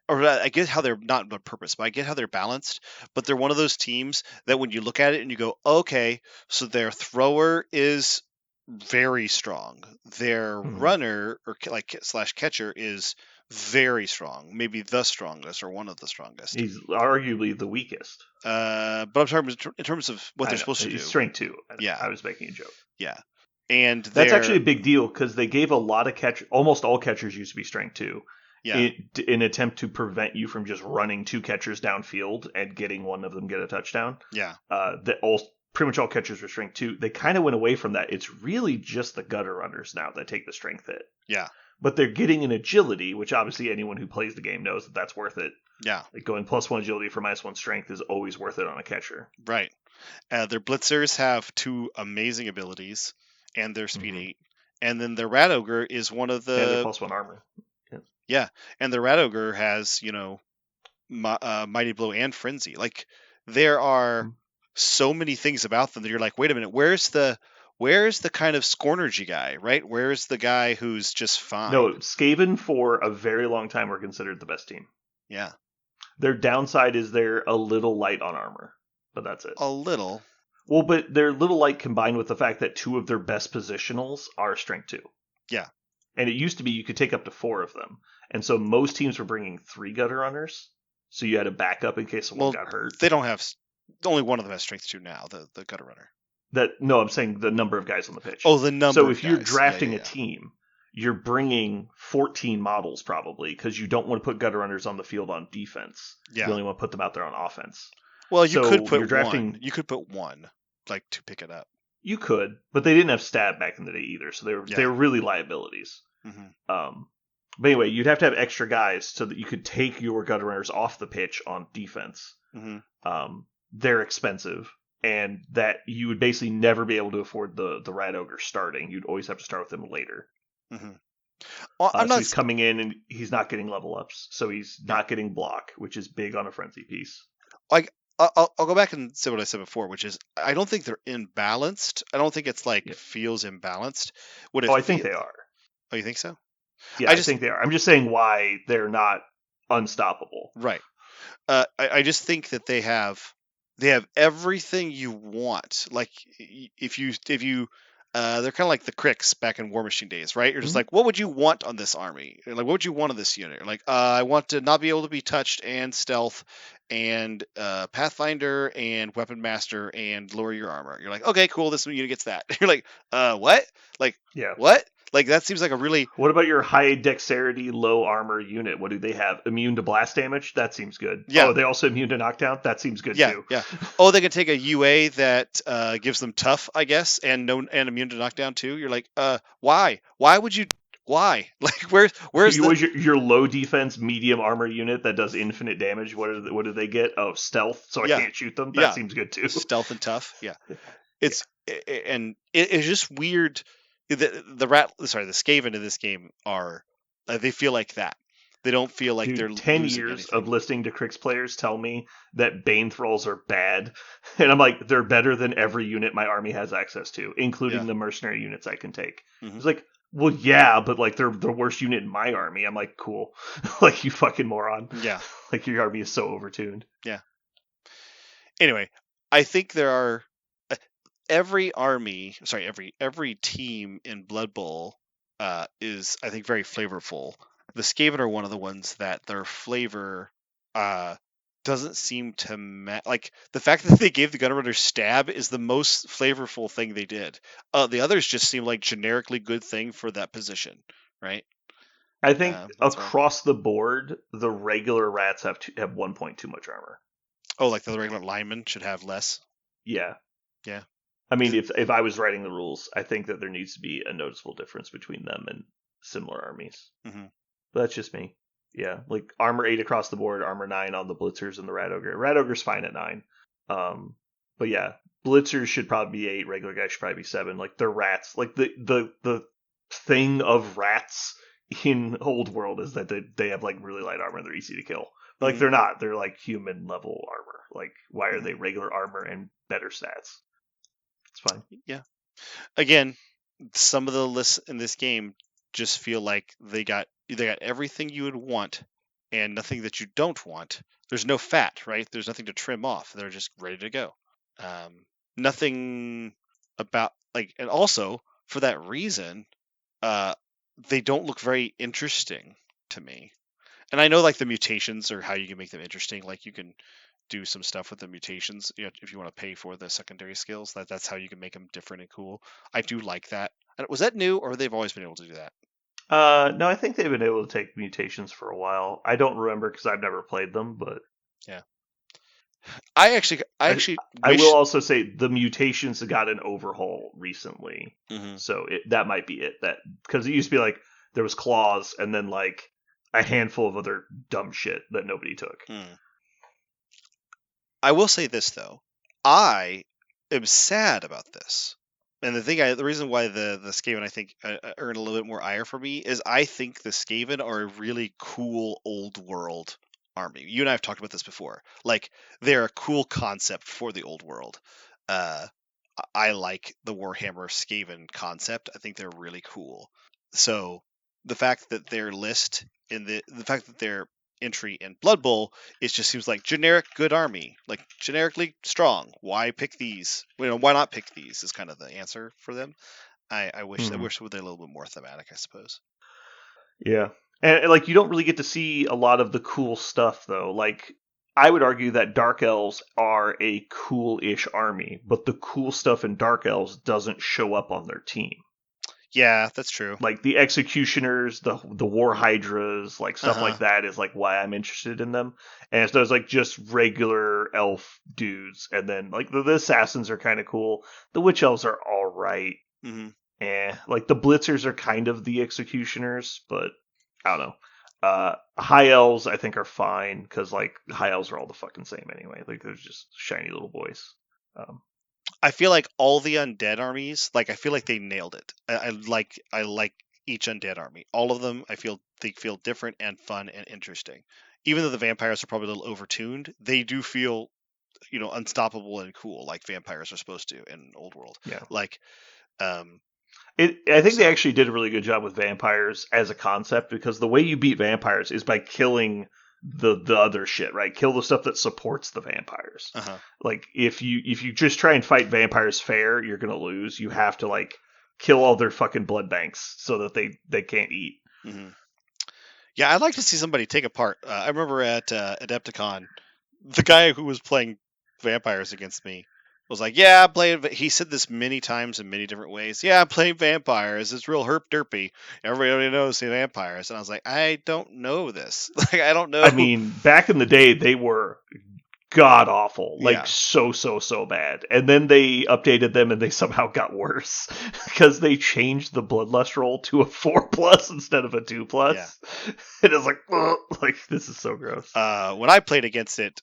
or I get how they're not on purpose, but I get how they're balanced. But they're one of those teams that when you look at it and you go, okay, so their thrower is very strong, their runner or like /catcher is Very strong, maybe the strongest or one of the strongest. He's arguably the weakest. But I'm talking in terms of what they're I know. supposed to He's do. strength 2. I know. Yeah, I was making a joke. yeah, and That's actually they're a big deal because they gave a lot of almost all catchers used to be strength 2 yeah, in attempt to prevent you from just running 2 catchers downfield and getting one of them get a touchdown. yeah, Pretty much all catchers were strength 2. They kind of went away from that. It's really just the gutter runners now that take the strength hit. yeah, But they're getting an agility, which obviously anyone who plays the game knows that that's worth it. yeah. Like going +1 agility for -1 strength is always worth it on a catcher. Right. Their blitzers have 2 amazing abilities, and they're speed Mhm. 8. And then the Rat Ogre is one of And they're the +1 armor. yeah, and the Rat Ogre has Mighty Blow and Frenzy. Like there are Mhm. so many things about them that you're like, wait a minute, where's the kind of Scornergy guy, right? Where's the guy who's just fine? No, Skaven for a very long time were considered the best team. Yeah, Their downside is they're a little light on armor, but that's it. a little. Well, but they're little light combined with the fact that 2 of their best positionals are strength 2. Yeah, And it used to be you could take up to 4 of them. And so most teams were bringing 3 gutter runners. So you had a backup in case someone well, got hurt. they don't have only one of them has strength 2 now. The Gutter Runner. No, I'm saying the number of guys on the pitch. Oh, the number. So of if you're guys. drafting Yeah. a team, you're bringing 14 models probably because you don't want to put gutter runners on the field on defense. Yeah. You only want to put them out there on offense. Well, you So could put you're drafting. one. You could put one, like to pick it up. You could, but they didn't have stab back in the day either, so they were really liabilities. Mm-hmm. But anyway, you'd have to have extra guys so that you could take your gutter runners off the pitch on defense. Mm-hmm. They're expensive, and that you would basically never be able to afford the Rat Ogre starting. You'd always have to start with him later. Mm-hmm. Well, So he's coming in and he's not getting level ups, so he's not getting block, which is big on a frenzy piece. Like I'll go back and say what I said before, which is I don't think they're imbalanced. I don't think it's like feels imbalanced. I think they are. Oh, you think so? Yeah, I think they are. I'm just saying why they're not unstoppable. Right. I just think that they have everything you want. Like if you they're kind of like the Cricks back in War Machine days, right? You're just like, what would you want on this army? Like, what would you want on this unit? You're like, I want to not be able to be touched and stealth and Pathfinder and Weapon Master and lower your armor. You're like, okay, cool. This unit gets that. You're like, what? Like, what? Like that seems like a really. What about your high dexterity, low armor unit? What do they have? Immune to blast damage? That seems good. Yeah. Oh, they also immune to knockdown? That seems good too. Yeah. Oh, they can take a UA that gives them tough, I guess, and immune to knockdown too. You're like, why? Why would you? Why? Like, where's your low defense, medium armor unit that does infinite damage? What do they get? Oh, stealth, so I can't shoot them. That seems good too. Stealth and tough. Yeah, it's it's just weird. The Skaven in this game are they feel like that. They don't feel like they're 10 years of listening to Crix players tell me that Bane Thralls are bad, and I'm like, they're better than every unit my army has access to, including the mercenary units I can take. Mm-hmm. It's like, well, yeah, but like they're the worst unit in my army. I'm like, cool, like you fucking moron. Yeah, like your army is so overtuned. Yeah. Anyway, I think there are every team in Blood Bowl is, I think, very flavorful. The Skaven are one of the ones that their flavor doesn't seem to match. Like the fact that they gave the Gunrunner stab is the most flavorful thing they did. The others just seem like generically good thing for that position, right? I think across the board, the regular rats have 1 point too much armor. Oh, like the regular linemen should have less? Yeah. Yeah. I mean, if I was writing the rules, I think that there needs to be a noticeable difference between them and similar armies. Mm-hmm. But that's just me. Yeah, like armor 8 across the board, armor 9 on the blitzers and the Rat Ogre. Rat Ogre's fine at 9. But yeah, blitzers should probably be 8. Regular guys should probably be 7. Like they're rats. Like the thing of rats in Old World is that they have like really light armor and they're easy to kill. But, like they're not. They're like human level armor. Like why are they regular armor and better stats? It's fine. Yeah. Again, some of the lists in this game just feel like they got everything you would want and nothing that you don't want. There's no fat, right? There's nothing to trim off. They're just ready to go. Nothing about and also for that reason, they don't look very interesting to me. And I know like the mutations or how you can make them interesting. Like you can do some stuff with the mutations. If you want to pay for the secondary skills, that's how you can make them different and cool. I do like that. Was that new, or they've always been able to do that? No, I think they've been able to take mutations for a while. I don't remember because I've never played them, but yeah. I actually I will wish. also say the mutations got an overhaul recently, Mhm. so that might be it. That because it used to be like there was claws and then like a handful of other dumb shit that nobody took. I will say this though, I am sad about this, and the reason why the Skaven I think earn a little bit more ire for me is I think the Skaven are a really cool old world army. You and I have talked about this before. Like they're a cool concept for the old world. Uh, I like the Warhammer Skaven concept. I think they're really cool. So the fact that their list in the fact that their entry in Blood Bowl, it just seems like generic good army, like generically strong. Why pick these? Why not pick these? Is kind of the answer for them. I wish they're a little bit more thematic, I suppose. Yeah, and like you don't really get to see a lot of the cool stuff though. Like I would argue that Dark Elves are a cool-ish army, but the cool stuff in Dark Elves doesn't show up on their team. Yeah, that's true. Like the executioners, the war hydras, like stuff Uh-huh. like that is like why I'm interested in them. And so there's like just regular elf dudes, and then like the assassins are kind of cool. The witch elves are all right. Mm-hmm. Like the blitzers are kind of the executioners, but I don't know. High elves I think are fine because like high elves are all the fucking same anyway. Like they're just shiny little boys. Um, I feel like all the undead armies, like I feel like they nailed it. I like each undead army. All of them, they feel different and fun and interesting. Even though the vampires are probably a little overtuned, they do feel unstoppable and cool, like vampires are supposed to in Old World. yeah. Like, I think they actually did a really good job with vampires as a concept because the way you beat vampires is by killing the other shit, right? Kill the stuff that supports the vampires. uh-huh. Like if you just try and fight vampires fair, you're gonna lose. You have to like kill all their fucking blood banks so that they can't eat. Mm-hmm. Yeah, I'd like to see somebody take apart. I remember at Adepticon, the guy who was playing vampires against me was like, "Yeah, I'm playing." He said this many times in many different ways. "Yeah, I'm playing vampires. It's real herp derpy. Everybody knows the vampires." And I was like, "I don't know this. Like, I don't know." I mean, back in the day, they were god awful, Yeah. like so bad. And then they updated them, and they somehow got worse because they changed the bloodlust roll to a 4+ instead of a 2+. Yeah. And it's like this is so gross. When I played against it,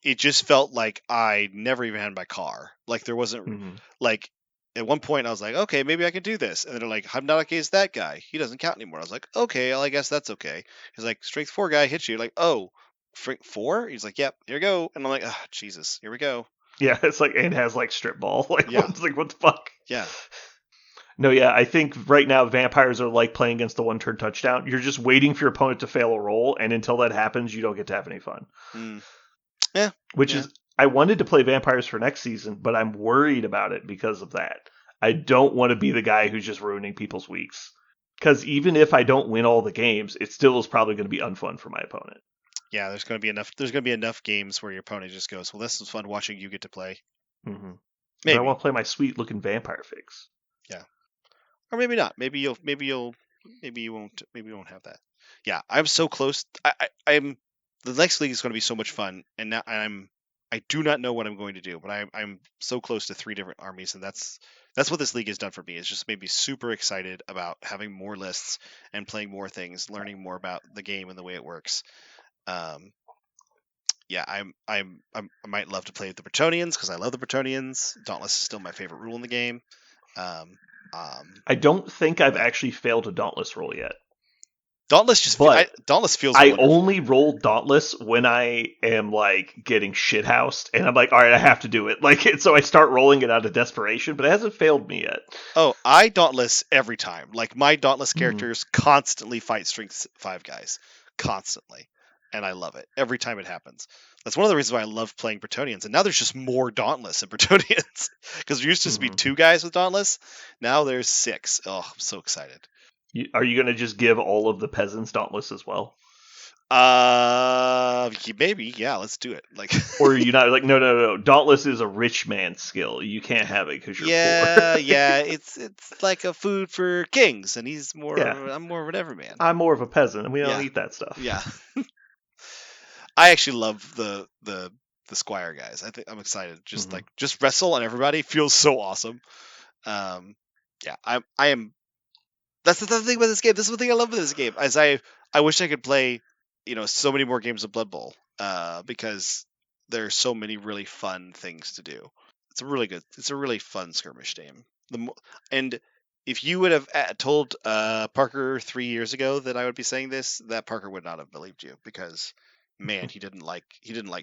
it just felt like I never even had my car. Like there wasn't like at one point I was like, okay, maybe I can do this, and they're like, I'm not against that guy. He doesn't count anymore. I was like, okay, well, I guess that's okay. He's like, strength 4 guy hits you. Like, oh, strength 4? He's like, yep, here we go. And I'm like, ah, Jesus, here we go. Yeah, it's like it has like strip ball. Like Yeah. like what the fuck? Yeah. No, yeah, I think right now vampires are like playing against the 1-turn touchdown. You're just waiting for your opponent to fail a roll, and until that happens, you don't get to have any fun. Yeah. Which is, I wanted to play vampires for next season, but I'm worried about it because of that. I don't want to be the guy who's just ruining people's weeks. Because even if I don't win all the games, it still is probably going to be unfun for my opponent. Yeah, there's going to be enough. There's going to be enough games where your opponent just goes, "Well, this is fun watching you get to play." Mm-hmm. Maybe I want to play my sweet looking vampire figs. Yeah, or maybe not. Maybe you won't have that. Yeah, I'm so close. I'm. The next league is going to be so much fun, and now I do not know what I'm going to do, but I'm so close to 3 different armies, and that's what this league has done for me. It's just made me super excited about having more lists and playing more things, learning more about the game and the way it works. Yeah, I might love to play the Bretonians because I love the Bretonians. Dauntless is still my favorite rule in the game. I don't think I've actually failed a Dauntless roll yet. Dauntless Dauntless feels. I wonderful. only roll Dauntless when I am like getting shithoused, and I'm like, all right, I have to do it. Like, so I start rolling it out of desperation, but it hasn't failed me yet. Oh, I Dauntless every time. Like my Dauntless characters constantly fight Strength 5 guys, constantly, and I love it every time it happens. That's one of the reasons why I love playing Bretonians. And now there's just more Dauntless and Bretonians because there used to be 2 guys with Dauntless. Now there's 6. Oh, I'm so excited. Are you going to just give all of the peasants Dauntless as well? Maybe, yeah, let's do it. Like, Or are you not like, no. Dauntless is a rich man's skill. You can't have it because you're poor. yeah, it's like a food for kings, and Yeah. I'm more of an everyman. I'm more of a peasant, and we don't Yeah, eat that stuff. yeah. I actually love the squire guys. I think I'm excited. Just like just wrestle and everybody feels so awesome. Yeah, I am. That's the thing about this game. This is the thing I love about this game. As I wish I could play, so many more games of Blood Bowl. Because there's so many really fun things to do. It's a really fun skirmish game. And if you would have told Parker 3 years ago that I would be saying this, that Parker would not have believed you because, man, he didn't like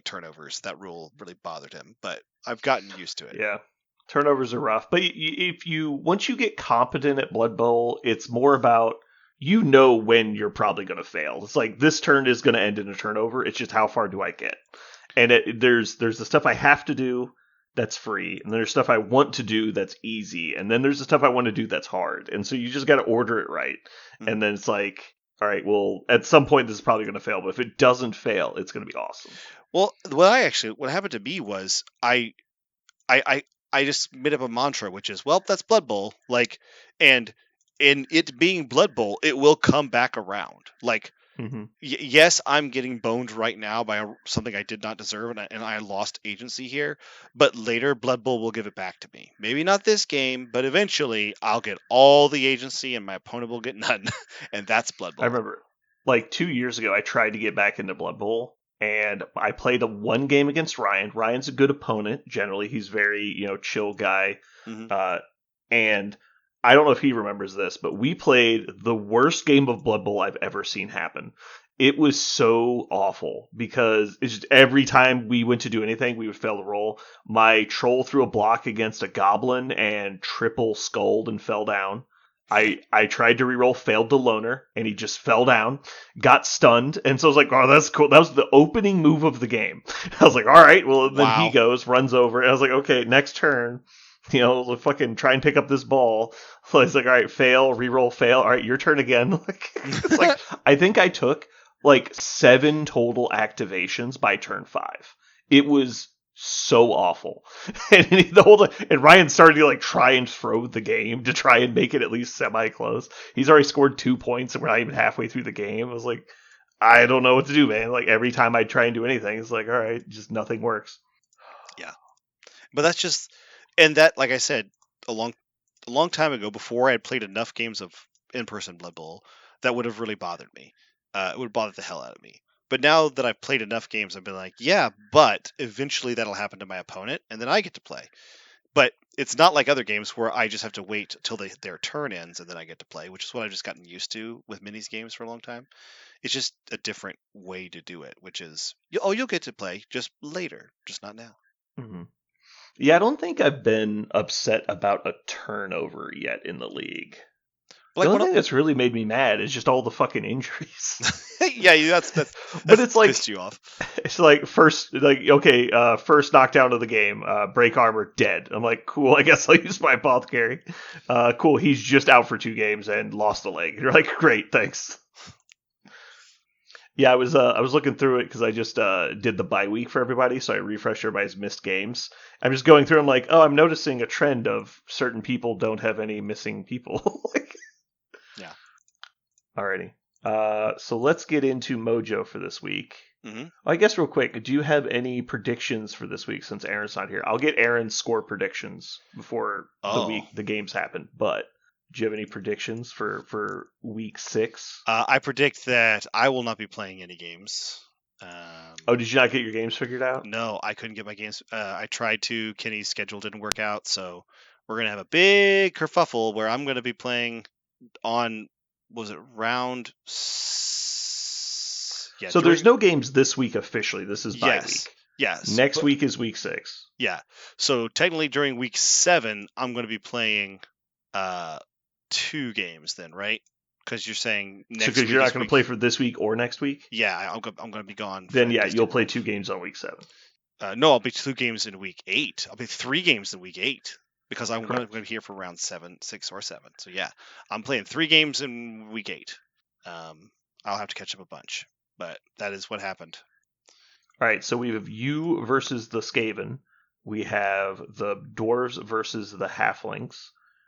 turnovers. That rule really bothered him. But I've gotten used to it. Yeah. Turnovers are rough, but once you get competent at Blood Bowl, it's more about when you're probably going to fail. It's like this turn is going to end in a turnover. It's just how far do I get? And there's the stuff I have to do that's free, and there's stuff I want to do that's easy, and then there's the stuff I want to do that's hard. And so you just got to order it right. Mm-hmm. And then it's like, all right, well, at some point this is probably going to fail, but if it doesn't fail, it's going to be awesome. Well, what happened to me was I just made up a mantra, which is, well, that's Blood Bowl. Like, and in it being Blood Bowl, it will come back around. Like, yes, I'm getting boned right now by something I did not deserve, and I lost agency here. But later, Blood Bowl will give it back to me. Maybe not this game, but eventually, I'll get all the agency, and my opponent will get none. And that's Blood Bowl. I remember, like 2 years ago, I tried to get back into Blood Bowl. And I played one game against Ryan. Ryan's a good opponent. Generally, he's very, chill guy. Mm-hmm. And I don't know if he remembers this, but we played the worst game of Blood Bowl I've ever seen happen. It was so awful because it's just every time we went to do anything, we would fail the roll. My troll threw a block against a goblin and triple skulled and fell down. I tried to reroll, failed the loner, and he just fell down, got stunned, and so I was like, oh, that's cool. That was the opening move of the game. I was like, all right, well, then he goes, runs over, and I was like, okay, next turn, fucking try and pick up this ball. So I was like, all right, fail, reroll, fail, all right, your turn again. It's like, I think I took, 7 total activations by turn 5. It was so awful. And Ryan started to try and throw the game to try and make it at least semi-close. He's already scored 2 points and we're not even halfway through the game. I was like, I don't know what to do, man. Every time I try and do anything, it's like, all right, just nothing works. Yeah. But that's just, and that, like I said, a long time ago, before I had played enough games of in-person Blood Bowl, that would have really bothered me. It would bother the hell out of me. But now that I've played enough games, I've been like, yeah, but eventually that'll happen to my opponent, and then I get to play. But it's not like other games where I just have to wait till their turn ends and then I get to play, which is what I've just gotten used to with minis games for a long time. It's just a different way to do it, which is, you'll get to play just later, just not now. Mm-hmm. Yeah, I don't think I've been upset about a turnover yet in the league. The only thing that's really made me mad is just all the fucking injuries. Yeah, that's but it's pissed you off. It's like first knockdown of the game, break armor, dead. I'm like, cool, I guess I'll use my apothecary. Cool, he's just out for 2 games and lost a leg. You're like, great, thanks. Yeah, I was looking through it because I just did the bye week for everybody, so I refreshed everybody's missed games. I'm just going through. I'm like, oh, I'm noticing a trend of certain people don't have any missing people. Yeah. Alrighty. So let's get into Mojo for this week. Mm-hmm. I guess real quick, do you have any predictions for this week since Aaron's not here? I'll get Aaron's score predictions before the games happen, but do you have any predictions for week 6? I predict that I will not be playing any games. Did you not get your games figured out? No, I couldn't get my games. I tried to. Kenny's schedule didn't work out, so we're going to have a big kerfuffle where I'm going to be playing on, was it round? Yeah. So there's no games this week officially. This is bye week. Yes. Next week is week 6. Yeah. So technically during week 7, I'm going to be playing 2 games then, right? Because you're saying next week. Because you're not going to play for this week or next week? Yeah, I'm going to be gone. Then yeah, you'll play 2 games on week 7. No, I'll be 2 games in week 8. I'll be 3 games in week 8. because I'm going to be here for round 6 or 7. So yeah, I'm playing 3 games in week 8. I'll have to catch up a bunch, but that is what happened. All right, so we have you versus the Skaven. We have the dwarves versus the halflings,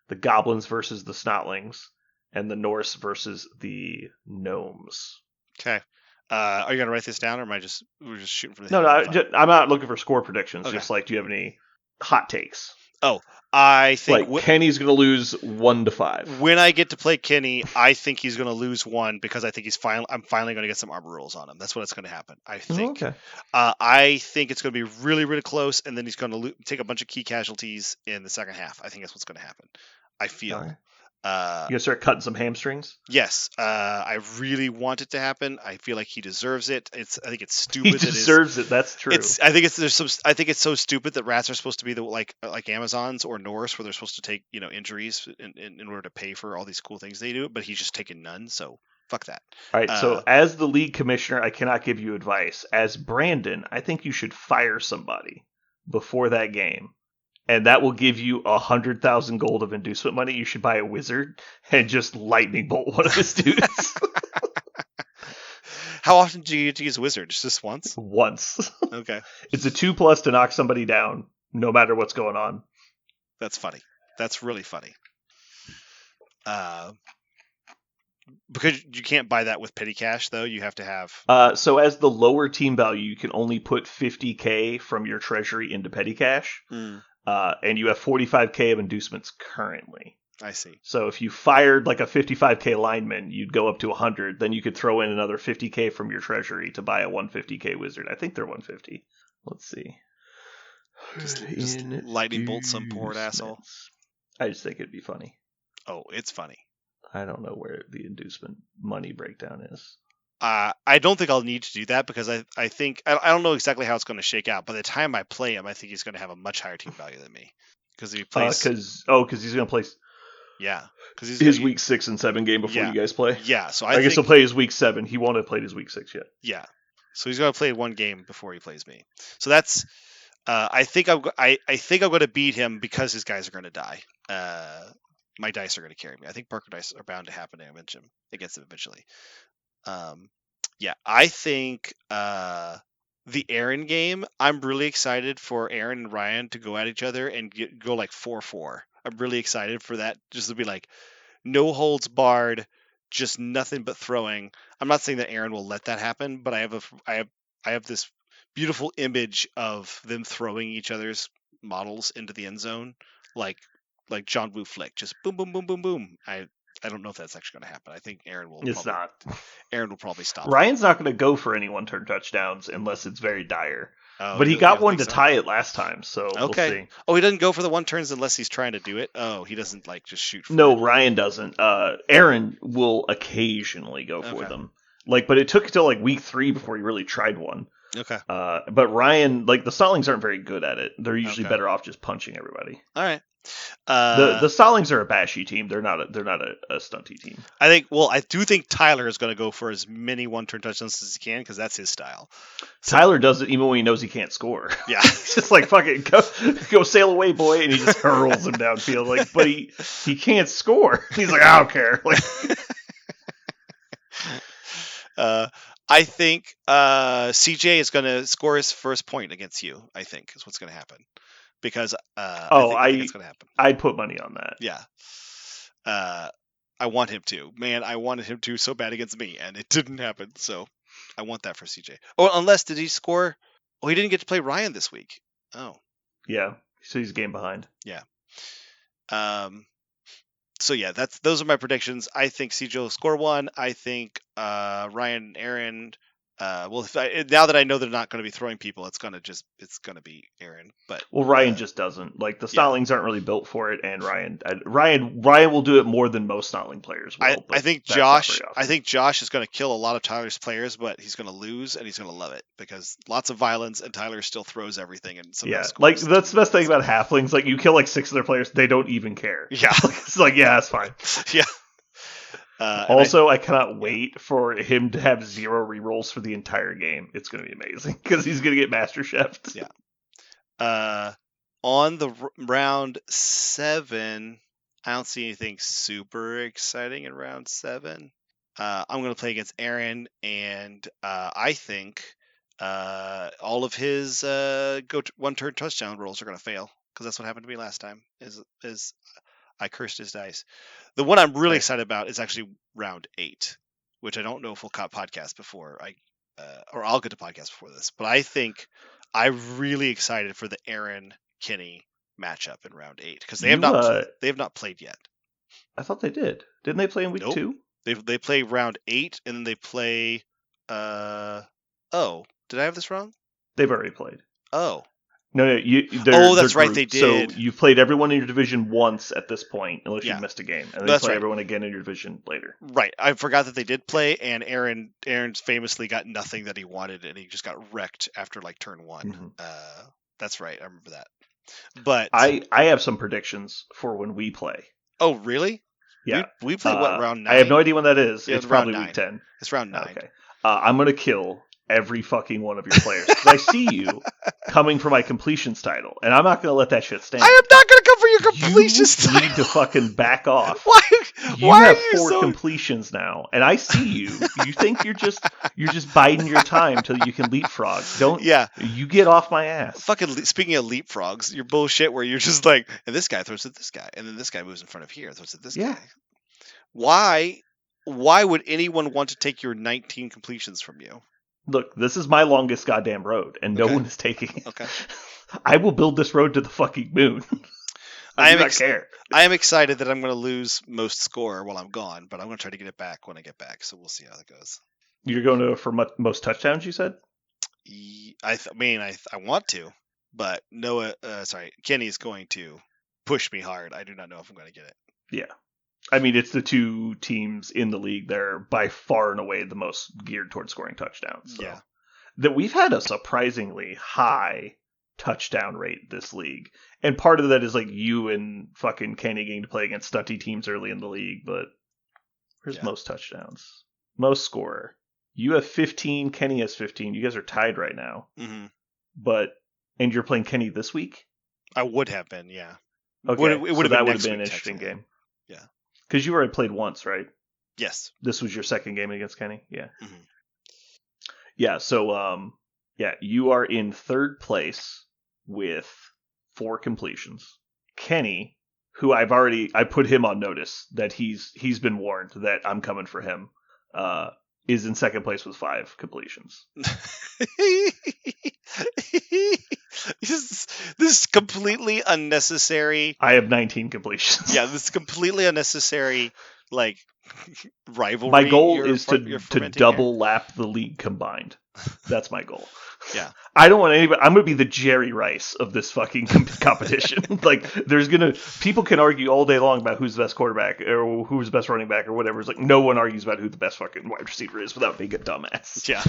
the goblins versus the snotlings, and the Norse versus the gnomes. Okay. Are you going to write this down, or am I just shooting from the No, hip? I'm not looking for score predictions. Okay. Just like, do you have any hot takes? Oh, I think like Kenny's going to lose 1-5. When I get to play Kenny, I think he's going to lose 1 because I think I'm finally going to get some armor rolls on him. That's what's going to happen. I think. Okay. I think it's going to be really, really close, and then he's going to take a bunch of key casualties in the second half. I think that's what's going to happen. I feel. Right. You gonna start cutting some hamstrings? Yes, I really want it to happen. I feel like he deserves it. I think it's stupid. He deserves it. That's true. I think it's so stupid that rats are supposed to be the like Amazons or Norse, where they're supposed to take injuries in order to pay for all these cool things they do. But he's just taking none. So fuck that. All right. So as the league commissioner, I cannot give you advice. As Brandon, I think you should fire somebody before that game. And that will give you 100,000 gold of inducement money. You should buy a wizard and just lightning bolt one of his dudes. How often do you get to use wizard? Just once? Once. Okay. It's a 2+ to knock somebody down, no matter what's going on. That's funny. That's really funny. Because you can't buy that with petty cash, though. You have to have. So as the lower team value, you can only put 50k from your treasury into petty cash. And you have 45k of inducements currently. I see. So if you fired like a 55k lineman, you'd go up to 100. Then you could throw in another 50k from your treasury to buy a 150k wizard. I think they're 150. Let's see. Just lightning bolt some poor asshole. I just think it'd be funny. Oh, it's funny. I don't know where the inducement money breakdown is. I don't think I'll need to do that because I think I don't know exactly how it's going to shake out. By the time I play him, I think he's going to have a much higher team value than me because he plays. Because he's going to play. Yeah, because he's his week 6 and 7 game before you guys play. Yeah, so I guess he'll play his week 7. He won't have played his week 6 yet. Yeah, so he's going to play 1 game before he plays me. So that's. I think I'm going to beat him because his guys are going to die. My dice are going to carry me. I think Parker dice are bound to happen damage him against him eventually. Yeah, I think the Aaron game, I'm really excited for Aaron and Ryan to go at each other and go like 4-4. I'm really excited for that, just to be like no holds barred, just nothing but throwing. I'm not saying that Aaron will let that happen, but I have this beautiful image of them throwing each other's models into the end zone, like John Woo flick, just boom, boom, boom, boom, boom. I don't know if that's actually going to happen. I think Aaron will. It's not. Aaron will probably stop. Ryan's not going to go for any 1-turn touchdowns unless it's very dire. Oh, but he got one to tie it last time, so okay. We'll see. Oh, he doesn't go for the 1-turns unless he's trying to do it? Oh, he doesn't like just shoot for No, Ryan doesn't. Aaron will occasionally go for them. But it took until like week 3 before he really tried one. Okay. But Ryan, the Stallings aren't very good at it. They're usually better off just punching everybody. All right. The Stallings are a bashy team. They're not a stunty team. I do think Tyler is going to go for as many 1-turn touchdowns as he can because that's his style. So, Tyler does it even when he knows he can't score. Yeah. He's just like, fuck it, go sail away, boy, and he just hurls him downfield. But he can't score. He's like, I don't care. I think CJ is going to score his first point against you. I think is what's going to happen. Because I think it's going to happen. I'd put money on that. Yeah. I want him to. Man, I wanted him to so bad against me, and it didn't happen. So I want that for CJ. Oh, unless did he score? Oh, he didn't get to play Ryan this week. Oh. Yeah. So he's a game behind. Yeah. So yeah, those are my predictions. I think CJ will score 1. I think Ryan and Aaron. Now that I know they're not going to be throwing people, it's going to be Aaron. But Ryan just doesn't. The Stallings aren't really built for it, and Ryan will do it more than most Snotling players will. I think Josh is going to kill a lot of Tyler's players, but he's going to lose, and he's going to love it because lots of violence, and Tyler still throws everything. And that's the best thing about halflings. You kill 6 of their players, they don't even care. Yeah, it's that's fine. Yeah. I cannot wait for him to have 0 rerolls for the entire game. It's going to be amazing because he's going to get Master Chef. Yeah. On the round 7, I don't see anything super exciting in round 7. I'm going to play against Aaron, and I think all of his one-turn touchdown rolls are going to fail, because that's what happened to me last time. Is I cursed his dice. The one I'm really excited about is actually round 8, which I don't know if we'll cut podcast before or I'll get to podcast before this. But I think I'm really excited for the Aaron Kenny matchup in round 8, because they have not played yet. I thought they did. Didn't they play in week 2? They play round 8, and then they play. Oh, did I have this wrong? They've already played. Oh. No, that's right, they did. So you've played everyone in your division once at this point, unless you missed a game, and then you play everyone again in your division later. Right, I forgot that they did play, and Aaron's famously got nothing that he wanted, and he just got wrecked after like turn 1. Mm-hmm. That's right, I remember that. But I have some predictions for when we play. Oh, really? Yeah, we play what, round 9? I have no idea when that is. Yeah, it's probably week 10. It's round 9. Okay, I'm gonna kill every fucking one of your players. I see you coming for my completions title, and I'm not going to let that shit stand. I am not going to come for your completions title. You need to fucking back off. Why have 4 completions now, and I see you. You think you're just biding your time till you can leapfrog. You get off my ass. Fucking speaking of leapfrogs, your bullshit where you're just like, and this guy throws at this guy, and then this guy moves in front of here, throws at this guy. Why would anyone want to take your 19 completions from you? Look, this is my longest goddamn road, and no one is taking it. Okay. I will build this road to the fucking moon. I do not care. I am excited that I'm going to lose most score while I'm gone, but I'm going to try to get it back when I get back, so we'll see how that goes. You're going for most touchdowns, you said? I want to, but Kenny's going to push me hard. I do not know if I'm going to get it. Yeah. I mean, it's the 2 teams in the league that are by far and away the most geared towards scoring touchdowns. So. Yeah. That we've had a surprisingly high touchdown rate this league. And part of that is like you and fucking Kenny getting to play against stunty teams early in the league, but where's most touchdowns? Most scorer. You have 15, Kenny has 15. You guys are tied right now. Mm-hmm. And you're playing Kenny this week? I would have been, yeah. Okay, that would have been an interesting game. Yeah. Because you already played once, right? Yes. This was your second game against Kenny? Yeah. Mm-hmm. Yeah, so, you are in third place with 4 completions. Kenny, who I put him on notice that he's been warned that I'm coming for him, is in second place with 5 completions. This is completely unnecessary. I have 19 completions. Yeah, this is completely unnecessary, like, rivalry. My goal is to double lap the league combined. That's my goal. Yeah. I don't want anybody. I'm going to be the Jerry Rice of this fucking competition. Like, people can argue all day long about who's the best quarterback or who's the best running back or whatever. It's like, no one argues about who the best fucking wide receiver is without being a dumbass. Yeah.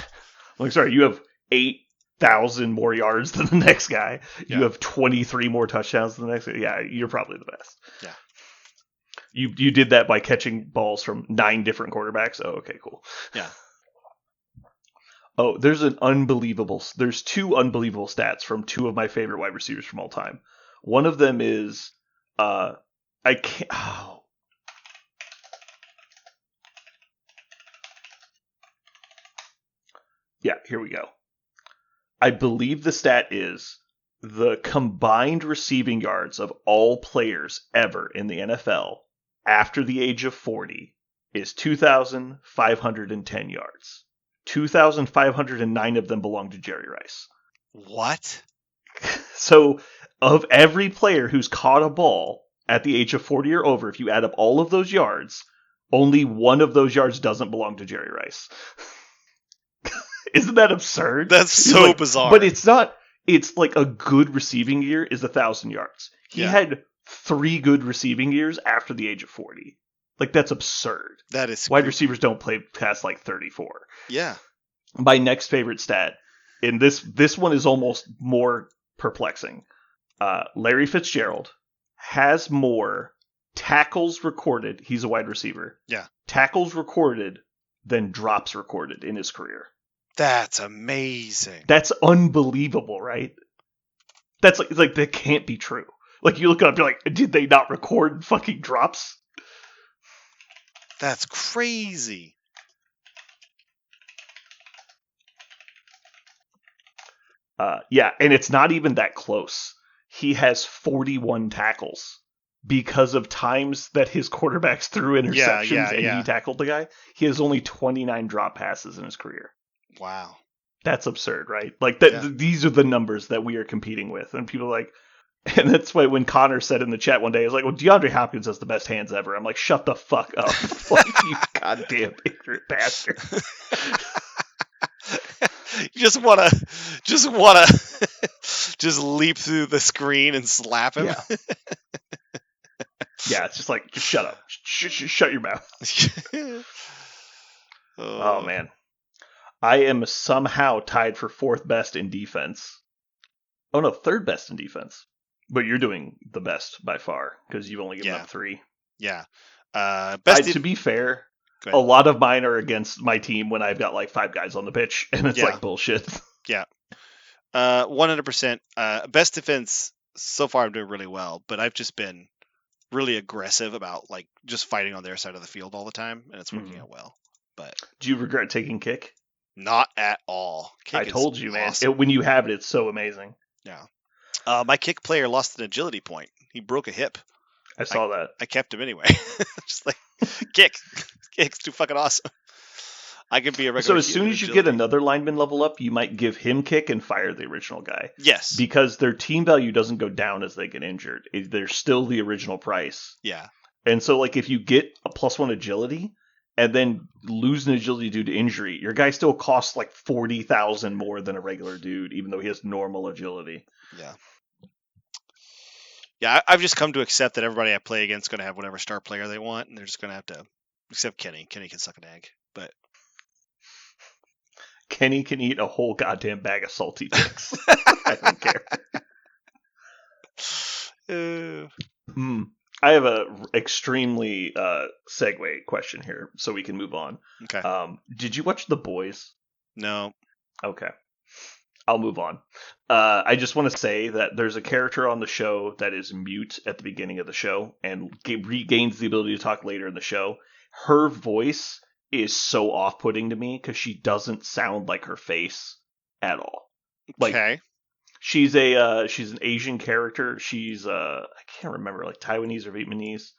Like, sorry, you have 8,000 more yards than the next guy. Yeah. You have 23 more touchdowns than the next guy. Yeah, you're probably the best. Yeah. You did that by catching balls from 9 different quarterbacks? Oh, okay, cool. Yeah. Oh, there's 2 unbelievable stats from 2 of my favorite wide receivers from all time. One of them is, Yeah, here we go. I believe the stat is the combined receiving yards of all players ever in the NFL after the age of 40 is 2,510 yards. 2,509 of them belong to Jerry Rice. What? So, of every player who's caught a ball at the age of 40 or over, if you add up all of those yards, only one of those yards doesn't belong to Jerry Rice. Isn't that absurd? That's so bizarre. But it's not. It's like a good receiving year is 1,000 yards. He had 3 good receiving years after the age of 40. Like, that's absurd. That is wide receivers don't play past like 34. Yeah. My next favorite stat, and this one is almost more perplexing. Larry Fitzgerald has more tackles recorded. He's a wide receiver. Yeah. Tackles recorded than drops recorded in his career. That's amazing. That's unbelievable, right? That's like that can't be true. Like you look it up, you're like, did they not record fucking drops? That's crazy. Yeah, and it's not even that close. He has 41 tackles because of times that his quarterbacks threw interceptions and he tackled the guy. He has only 29 drop passes in his career. Wow. That's absurd, right? Like these are the numbers that we are competing with, and people are like, and that's why when Connor said in the chat one day, he was like, "Well, DeAndre Hopkins has the best hands ever." I'm like, "Shut the fuck up, like you goddamn ignorant bastard." You just leap through the screen and slap him. Yeah, yeah. It's just like, just shut up, shut your mouth. Oh man. I am somehow tied for 4th best in defense. Oh no, 3rd best in defense. But you're doing the best by far because you've only given up 3. Yeah. To be fair, a lot of mine are against my team when I've got like 5 guys on the pitch, and it's like bullshit. Yeah. 100%. Best defense so far, I'm doing really well, but I've just been really aggressive about like just fighting on their side of the field all the time, and it's working out well. But do you regret taking kick? Not at all. Kick I told you, awesome. Man. When you have it, it's so amazing. Yeah. My kick player lost an agility point. He broke a hip. I saw that. I kept him anyway. Just like, kick's too fucking awesome. I could be a regular. So as soon as you get another lineman level up, you might give him kick and fire the original guy. Yes. Because their team value doesn't go down as they get injured. They're still the original price. Yeah. And so like if you get a +1 agility and then lose an agility due to injury, your guy still costs like 40,000 more than a regular dude, even though he has normal agility. Yeah. Yeah, I've just come to accept that everybody I play against is going to have whatever star player they want, and they're just going to have to, except Kenny. Kenny can suck an egg, but Kenny can eat a whole goddamn bag of salty chicks. I don't care. I have a extremely segue question here, so we can move on. Okay. Did you watch The Boys? No. Okay. I'll move on. I just want to say that there's a character on the show that is mute at the beginning of the show and regains the ability to talk later in the show. Her voice is so off-putting to me because she doesn't sound like her face at all. Like, okay. She's an Asian character. She's I can't remember, like Taiwanese or Vietnamese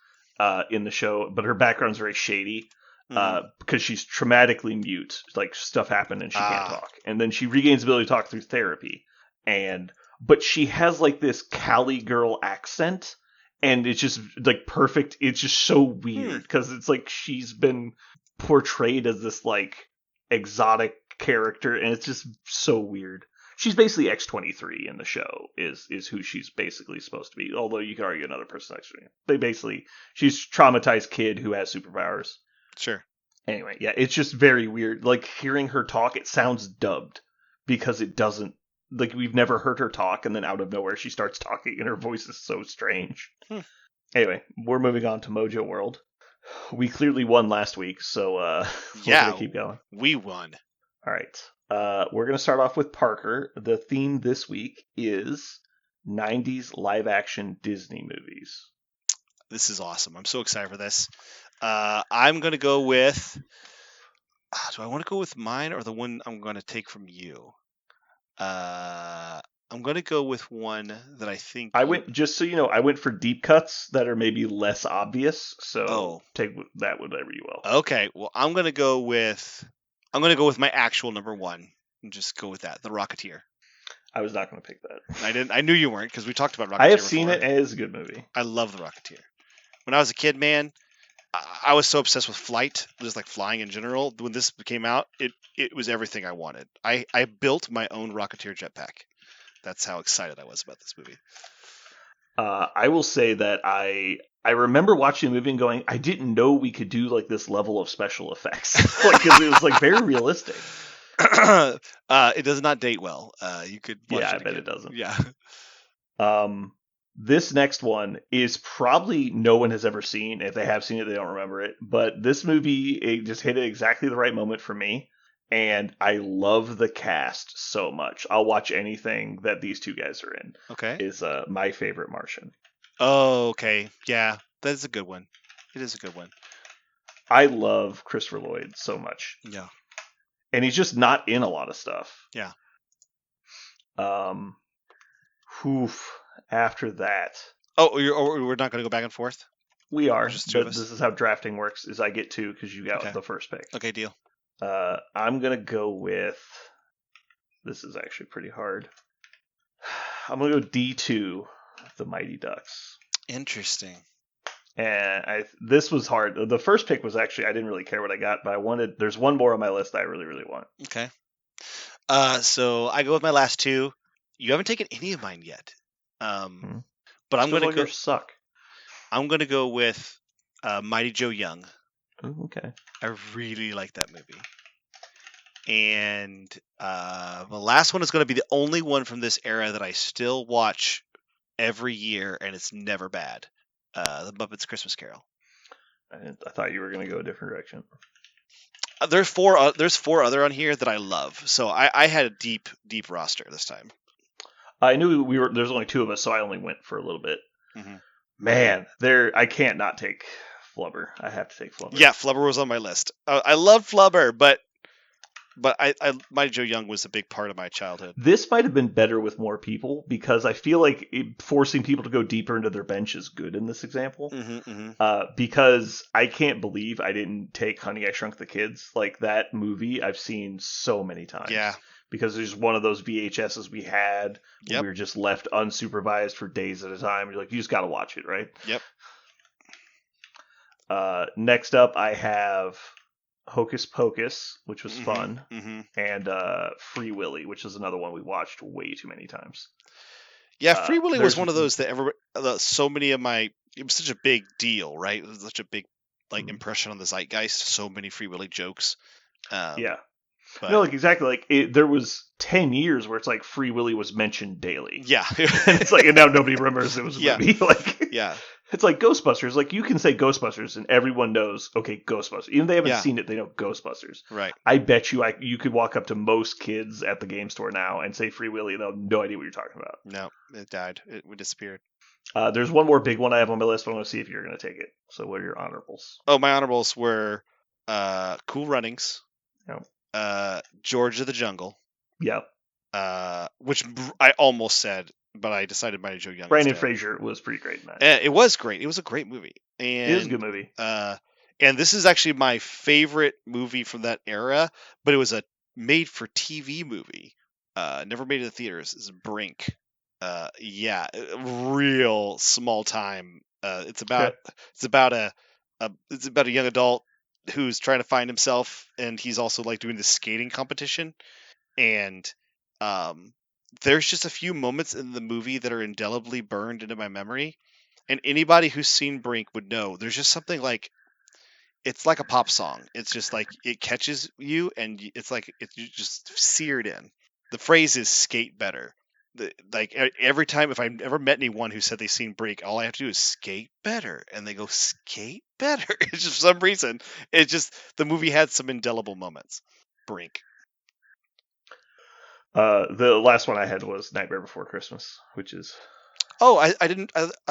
in the show, but her background's very shady. Because she's traumatically mute, like stuff happened and she can't talk, and then she regains the ability to talk through therapy. But she has like this Cali girl accent, and it's just like perfect. It's just so weird because it's like she's been portrayed as this like exotic character, and it's just so weird. She's basically X-23 in the show, is who she's basically supposed to be. Although you could argue another person X-23. She's traumatized kid who has superpowers. Sure. Anyway, yeah, it's just very weird. Like, hearing her talk, it sounds dubbed because it doesn't, like, we've never heard her talk, and then out of nowhere she starts talking, and her voice is so strange. Anyway, we're moving on to Mojo World. We clearly won last week, so we're going to keep going. We won. All right. We're going to start off with Parker. The theme this week is 90s live-action Disney movies. This is awesome. I'm so excited for this. I'm going to go with... do I want to go with mine or the one I'm going to take from you? I'm going to go with one that I think... just so you know, I went for deep cuts that are maybe less obvious, so take that whatever you will. Okay, well, I'm going to go with my actual number one and just go with that, The Rocketeer. I was not going to pick that. I knew you weren't because we talked about Rocketeer I have seen it, and it is a good movie. I love The Rocketeer. When I was a kid, man, I was so obsessed with flight, just like flying in general. When this came out, it was everything I wanted. I built my own Rocketeer jetpack. That's how excited I was about this movie. I will say that I remember watching the movie and going, I didn't know we could do like this level of special effects, like because it was like very realistic. It does not date well. You could watch I bet it doesn't. Yeah. This next one is probably no one has ever seen. If they have seen it, they don't remember it. But this movie, it just hit at exactly the right moment for me. and I love the cast so much. I'll watch anything that these two guys are in. Okay. Is my favorite Martian. Oh, okay. Yeah, that's a good one. It is a good one. I love Christopher Lloyd so much. Yeah. And he's just not in a lot of stuff. Yeah. After that. Oh, we're not going to go back and forth? We are, just two of but us? this is how drafting works, is I get two because you got the first pick. Okay, deal. I'm going to go with... This is actually pretty hard. I'm going to go D2, The Mighty Ducks. Interesting. And this was hard. The first pick was actually, I didn't really care what I got, but there's one more on my list I really, really want. Okay. So I go with my last two. You haven't taken any of mine yet. But I'm going to go... suck. I'm going to go with Mighty Joe Young. Ooh, okay. I really like that movie. And the last one is going to be the only one from this era that I still watch every year, and it's never bad. The Muppets Christmas Carol. I thought you were going to go a different direction. There's four other on here that I love. So I had a deep roster this time. I knew there's only two of us, so I only went for a little bit. Mm-hmm. Man, I can't not take Flubber. I have to take Flubber. Yeah, Flubber was on my list. I love Flubber, but Mighty Joe Young was a big part of my childhood. This might have been better with more people because I feel like forcing people to go deeper into their bench is good in this example. Because I can't believe I didn't take Honey, I Shrunk the Kids. Like, that movie I've seen so many times. Yeah. Because there's one of those VHSs we had. Yep. We were just left unsupervised for days at a time. You're like, you just got to watch it, right? Yep. Next up, I have Hocus Pocus, which was fun, and Free Willy, which is another one we watched way too many times. Yeah, Free Willy was one of those that so many of my... It was such a big deal, right? It was such a big impression on the zeitgeist. So many Free Willy jokes. Yeah. But, no, like exactly. Like there was 10 years where it's like Free Willy was mentioned daily. Yeah. It's like, and now nobody remembers it was a movie. Like, yeah. It's like Ghostbusters. Like, you can say Ghostbusters and everyone knows, okay, Ghostbusters. Even if they haven't seen it, they know Ghostbusters. Right. I bet you could walk up to most kids at the game store now and say Free Willy and they'll have no idea what you're talking about. No, it died. It disappeared. There's one more big one I have on my list, but I want to see if you're going to take it. So what are your honorables? Oh, my honorables were Cool Runnings. Yep. George of the Jungle. Yep. Which I almost said, but I decided Mighty Joe Young. Brandon Fraser was pretty great in that. It was great. It was a great movie. And it is a good movie. And this is actually my favorite movie from that era, but it was a made-for-TV movie. Never made it to the theaters. It's Brink. Real small time. It's about a young adult who's trying to find himself, and he's also like doing the skating competition. And there's just a few moments in the movie that are indelibly burned into my memory. And anybody who's seen Brink would know there's just something like, it's like a pop song. It's just like, it catches you, and it's like it's just seared in. The phrase is skate better. Like every time, if I've ever met anyone who said they've seen Brink, all I have to do is skate better, and they go skate better. It's just, for some reason, it's just, the movie had some indelible moments. Brink. The last one I had was Nightmare Before Christmas, which is... Oh, I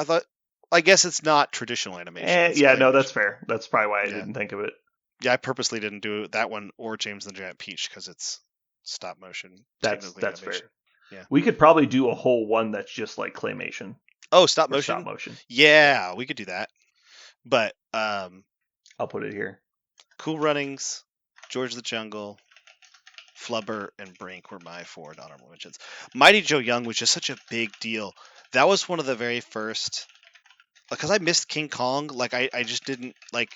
thought... I guess it's not traditional animation. That's fair. That's probably why I didn't think of it. Yeah, I purposely didn't do that one or James and the Giant Peach because it's stop motion. That's fair. Yeah. We could probably do a whole one that's just like claymation. Oh, stop motion? Stop motion. Yeah, we could do that. But I'll put it here. Cool Runnings, George of the Jungle, Flubber, and Brink were my 4 honorable mentions. Mighty Joe Young was just such a big deal. That was one of the very first, because I missed King Kong. Like I just didn't like.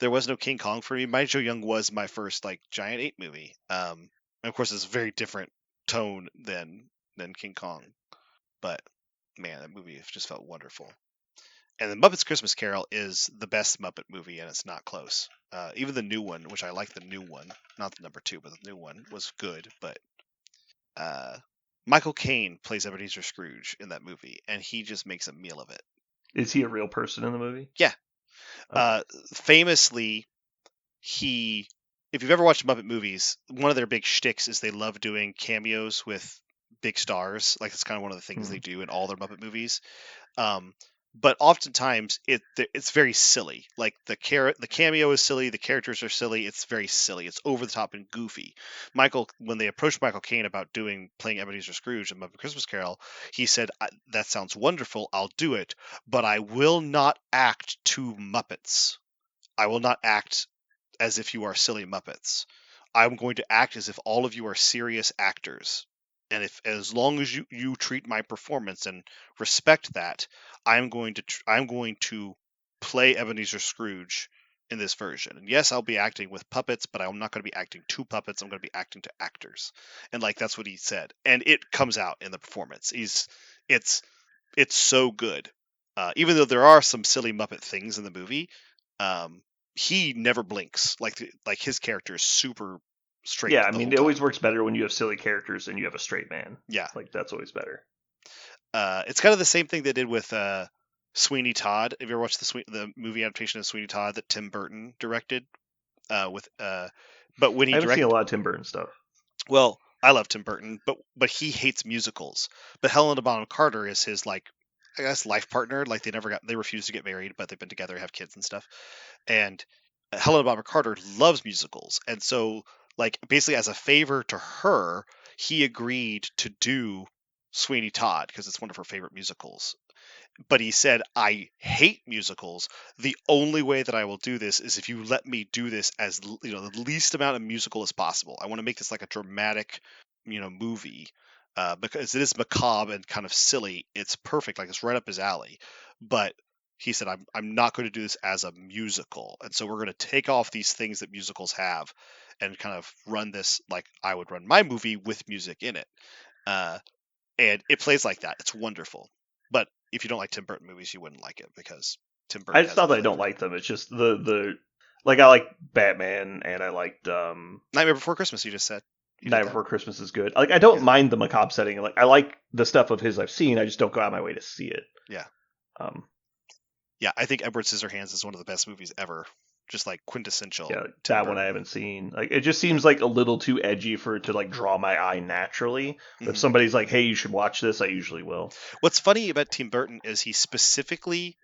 There was no King Kong for me. Mighty Joe Young was my first like giant ape movie. And of course, it's a very different tone than King Kong. But man, that movie just felt wonderful. And the Muppets Christmas Carol is the best Muppet movie, and it's not close. Even the new one, which I like the new one, not the number 2, but the new one was good. But Michael Caine plays Ebenezer Scrooge in that movie, and he just makes a meal of it. Is he a real person in the movie? Yeah. Okay. Famously, he if you've ever watched Muppet movies, one of their big shticks is they love doing cameos with big stars. Like it's kind of one of the things they do in all their Muppet movies. Um, but oftentimes it's very silly. Like the cameo is silly, the characters are silly. It's very silly. It's over the top and goofy. When they approached Michael Caine about playing Ebenezer Scrooge in Muppet Christmas Carol, he said, "That sounds wonderful. I'll do it, but I will not act to Muppets. I will not act as if you are silly Muppets. I'm going to act as if all of you are serious actors. And if as long as you treat my performance and respect that, I'm going to play Ebenezer Scrooge in this version. And yes, I'll be acting with puppets, but I'm not going to be acting to puppets. I'm going to be acting to actors." And like that's what he said, and it comes out in the performance. It's it's so good. Even though there are some silly Muppet things in the movie, um, he never blinks. Like his character is super straight Yeah, I the mean, whole it always time. works better when you have silly characters and you have a straight man. Yeah, Like, that's always better. it's kind of the same thing they did with Sweeney Todd. Have you ever watched the movie adaptation of Sweeney Todd that Tim Burton directed? But when I he haven't seen a directed, lot of Tim Burton stuff. well, I love Tim Burton, but he hates musicals. But Helena Bonham Carter is his like, I guess, life partner. Like they refused to get married, but they've been together, have kids and stuff. And Helena Bonham Carter loves musicals, and so like basically as a favor to her, he agreed to do Sweeney Todd because it's one of her favorite musicals. But he said, "I hate musicals. The only way that I will do this is if you let me do this as the least amount of musical as possible. I want to make this like a dramatic, movie." Because it is macabre and kind of silly. It's perfect, like it's right up his alley. But he said, "I'm not going to do this as a musical, and so we're going to take off these things that musicals have, and kind of run this like I would run my movie with music in it." Uh, and it plays like that. It's wonderful. But if you don't like Tim Burton movies, you wouldn't like it because Tim Burton It's has not a that I don't flavor. like them. It's just the like, I like Batman and I liked Nightmare Before Christmas, you just said. You Night did that? Before Christmas is good. Like, I don't Yeah. mind the macabre setting. Like, I like the stuff of his I've seen. I just don't go out of my way to see it. Yeah. Um, Yeah, I think Edward Scissorhands is one of the best movies ever. Just like quintessential yeah, Tim that one I Burton. haven't seen. Like, it just Yeah. seems like a little too edgy for it to like draw my eye naturally. But if hmm somebody's like, "Hey, you should watch this," I usually will. What's funny about Tim Burton is he specifically,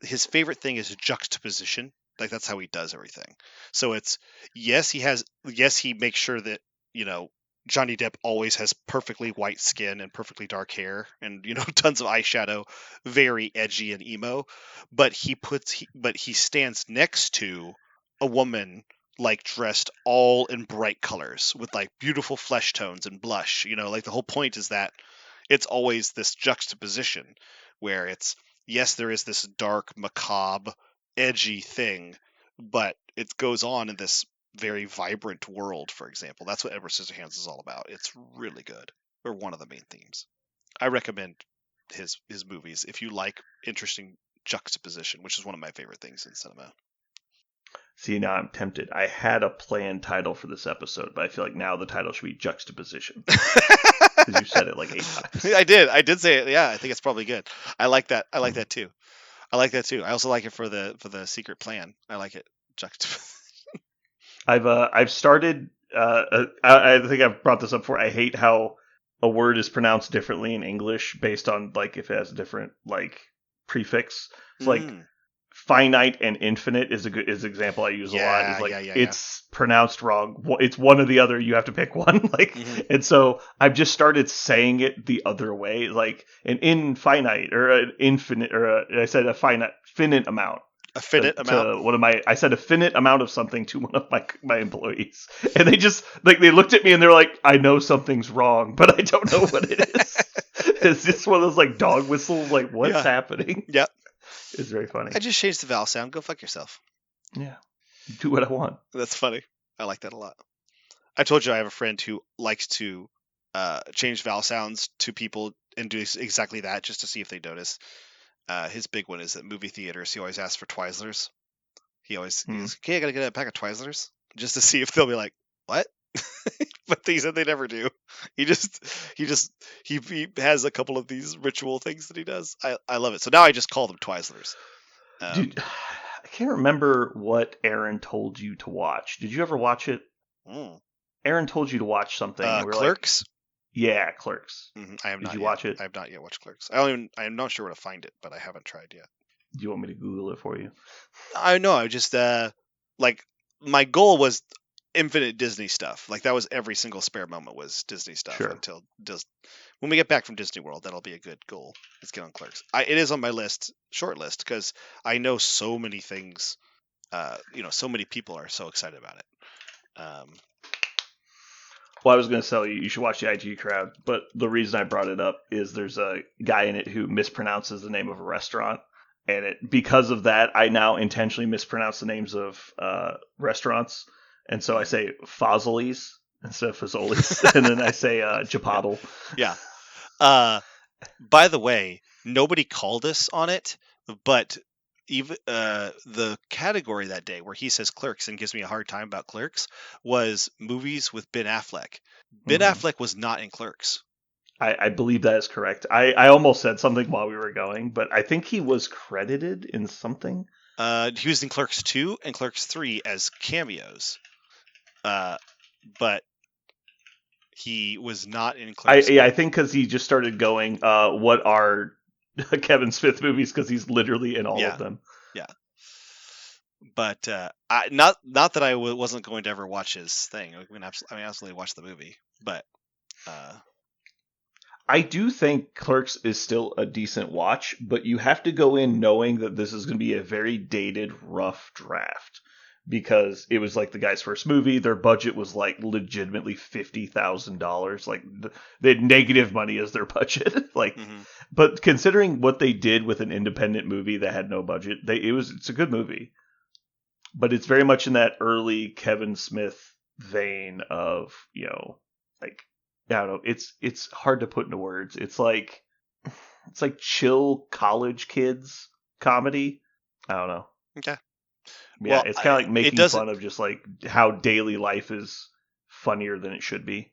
his favorite thing is juxtaposition. Like that's how he does everything. So it's yes he makes sure that you know Johnny Depp always has perfectly white skin and perfectly dark hair and tons of eyeshadow, very edgy and emo, but but he stands next to a woman like dressed all in bright colors with like beautiful flesh tones and blush. Like the whole point is that it's always this juxtaposition where it's yes there is this dark macabre edgy thing, but it goes on in this very vibrant world. For example, that's what Edward Scissorhands is all about. It's really good, or one of the main themes. I recommend his movies if you like interesting juxtaposition, which is one of my favorite things in cinema. See, now I'm tempted. I had a planned title for this episode, but I feel like now the title should be Juxtaposition because you said it like 8 times. I did say it. Yeah, I think it's probably good. I like that. I like that too. I like that too. I also like it for the secret plan. I like it. Juxtap- I've started. I think I've brought this up before. I hate how a word is pronounced differently in English based on like if it has a different like prefix. It's like mm. finite and infinite is an example I use a lot. Is Yeah, like yeah, yeah, yeah. it's pronounced wrong. It's one or the other. You have to pick one. Like, hmm and so I've just started saying it the other way, like an infinite or an infinite, or I said a finite amount. A finite amount. To one of my, I said a finite amount of something to one of my employees, and they just like they looked at me and they're like, "I know something's wrong, but I don't know what it is." It's just one of those like dog whistles, like what's Yeah. happening? Yep. It's very funny. I just changed the vowel sound. Go fuck yourself. Yeah, do what I want. That's funny. I like that a lot. I told you I have a friend who likes to change vowel sounds to people and do exactly that just to see if they notice. His big one is at movie theaters. He always asks for Twizzlers. He goes, "Okay, I gotta get a pack of Twizzlers," just to see if they'll be like, "What?" But he said they never do. He just he has a couple of these ritual things that he does. I love it. So now I just call them Twizzlers. Dude, I can't remember what Aaron told you to watch. Did you ever watch it? Aaron told you to watch something. And we were Clerks? Yeah, Clerks. I have not. Did you yet. watch it? I have not yet watched Clerks. I am not sure where to find it, but I haven't tried yet. Do you want me to Google it for you? I know. I just like my goal was infinite Disney stuff. Like that was every single spare moment was Disney stuff until when we get back from Disney World. That'll be a good goal. Let's get on Clerks. It is on my short list, because I know so many things. So many people are so excited about it. Well, I was going to tell you should watch the IG Crowd, but the reason I brought it up is there's a guy in it who mispronounces the name of a restaurant, and because of that, I now intentionally mispronounce the names of restaurants, and so I say Fazoli's instead of Fazoli's, and then I say Chipotle. Yeah. By the way, nobody called us on it, but even the category that day where he says Clerks and gives me a hard time about Clerks was movies with Ben Affleck. Ben Affleck was not in Clerks. I believe that is correct. I almost said something while we were going, but I think he was credited in something. He was in Clerks 2 and Clerks 3 as cameos. But he was not in Clerks. I think because he just started going, what are Kevin Smith movies, because he's literally in all of them. Yeah. But not that I wasn't going to ever watch his thing. I mean, absolutely watch the movie. But I do think Clerks is still a decent watch, but you have to go in knowing that this is going to be a very dated, rough draft. Because it was like the guy's first movie, their budget was like legitimately $50,000. Like they had negative money as their budget. But considering what they did with an independent movie that had no budget, it's a good movie. But it's very much in that early Kevin Smith vein of, I don't know, it's hard to put into words. It's like chill college kids comedy. I don't know. Okay. Yeah, well, it's kind of like making fun of just like how daily life is funnier than it should be.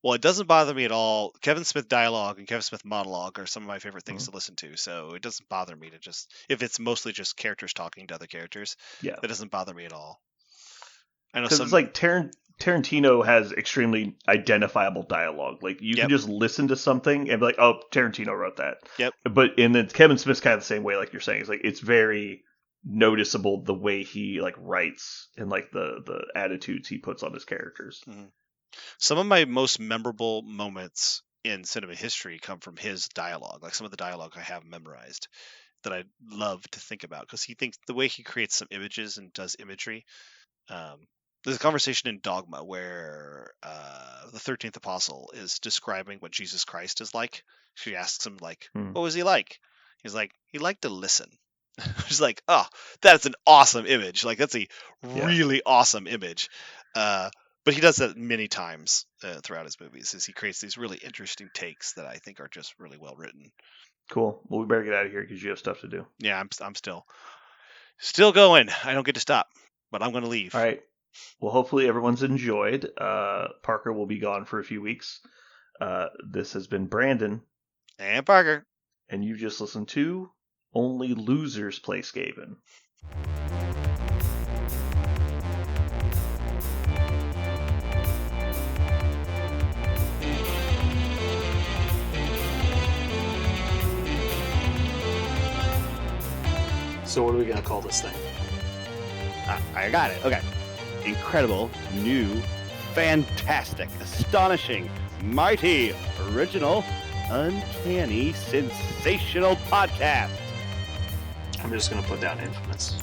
Well, it doesn't bother me at all. Kevin Smith dialogue and Kevin Smith monologue are some of my favorite things to listen to. So it doesn't bother me to if it's mostly just characters talking to other characters. Yeah, that doesn't bother me at all. I know because it's like Tarantino has extremely identifiable dialogue. Like you can just listen to something and be like, "Oh, Tarantino wrote that." Yep. But then Kevin Smith's kind of the same way, like you're saying. It's like it's very noticeable the way he like writes and like the attitudes he puts on his characters. Mm-hmm. Some of my most memorable moments in cinema history come from his dialogue. Like some of the dialogue I have memorized that I love to think about, because he thinks the way he creates some images and does imagery. There's a conversation in Dogma where the 13th apostle is describing what Jesus Christ is like. She asks him like, what was he like? He's like, he liked to listen. She's like, oh, that's an awesome image. Like, that's a really awesome image. But he does that many times throughout his movies, as he creates these really interesting takes that I think are just really well written. Cool. Well, we better get out of here because you have stuff to do. Yeah, I'm still going. I don't get to stop, but I'm going to leave. All right. Well, hopefully everyone's enjoyed. Parker will be gone for a few weeks. This has been Brandon. And Parker. And you just listened to Only Losers Play Skaven. So what are we going to call this thing? I got it. Okay. Incredible, new, fantastic, astonishing, mighty, original, uncanny, sensational podcast. I'm just going to put down infamous.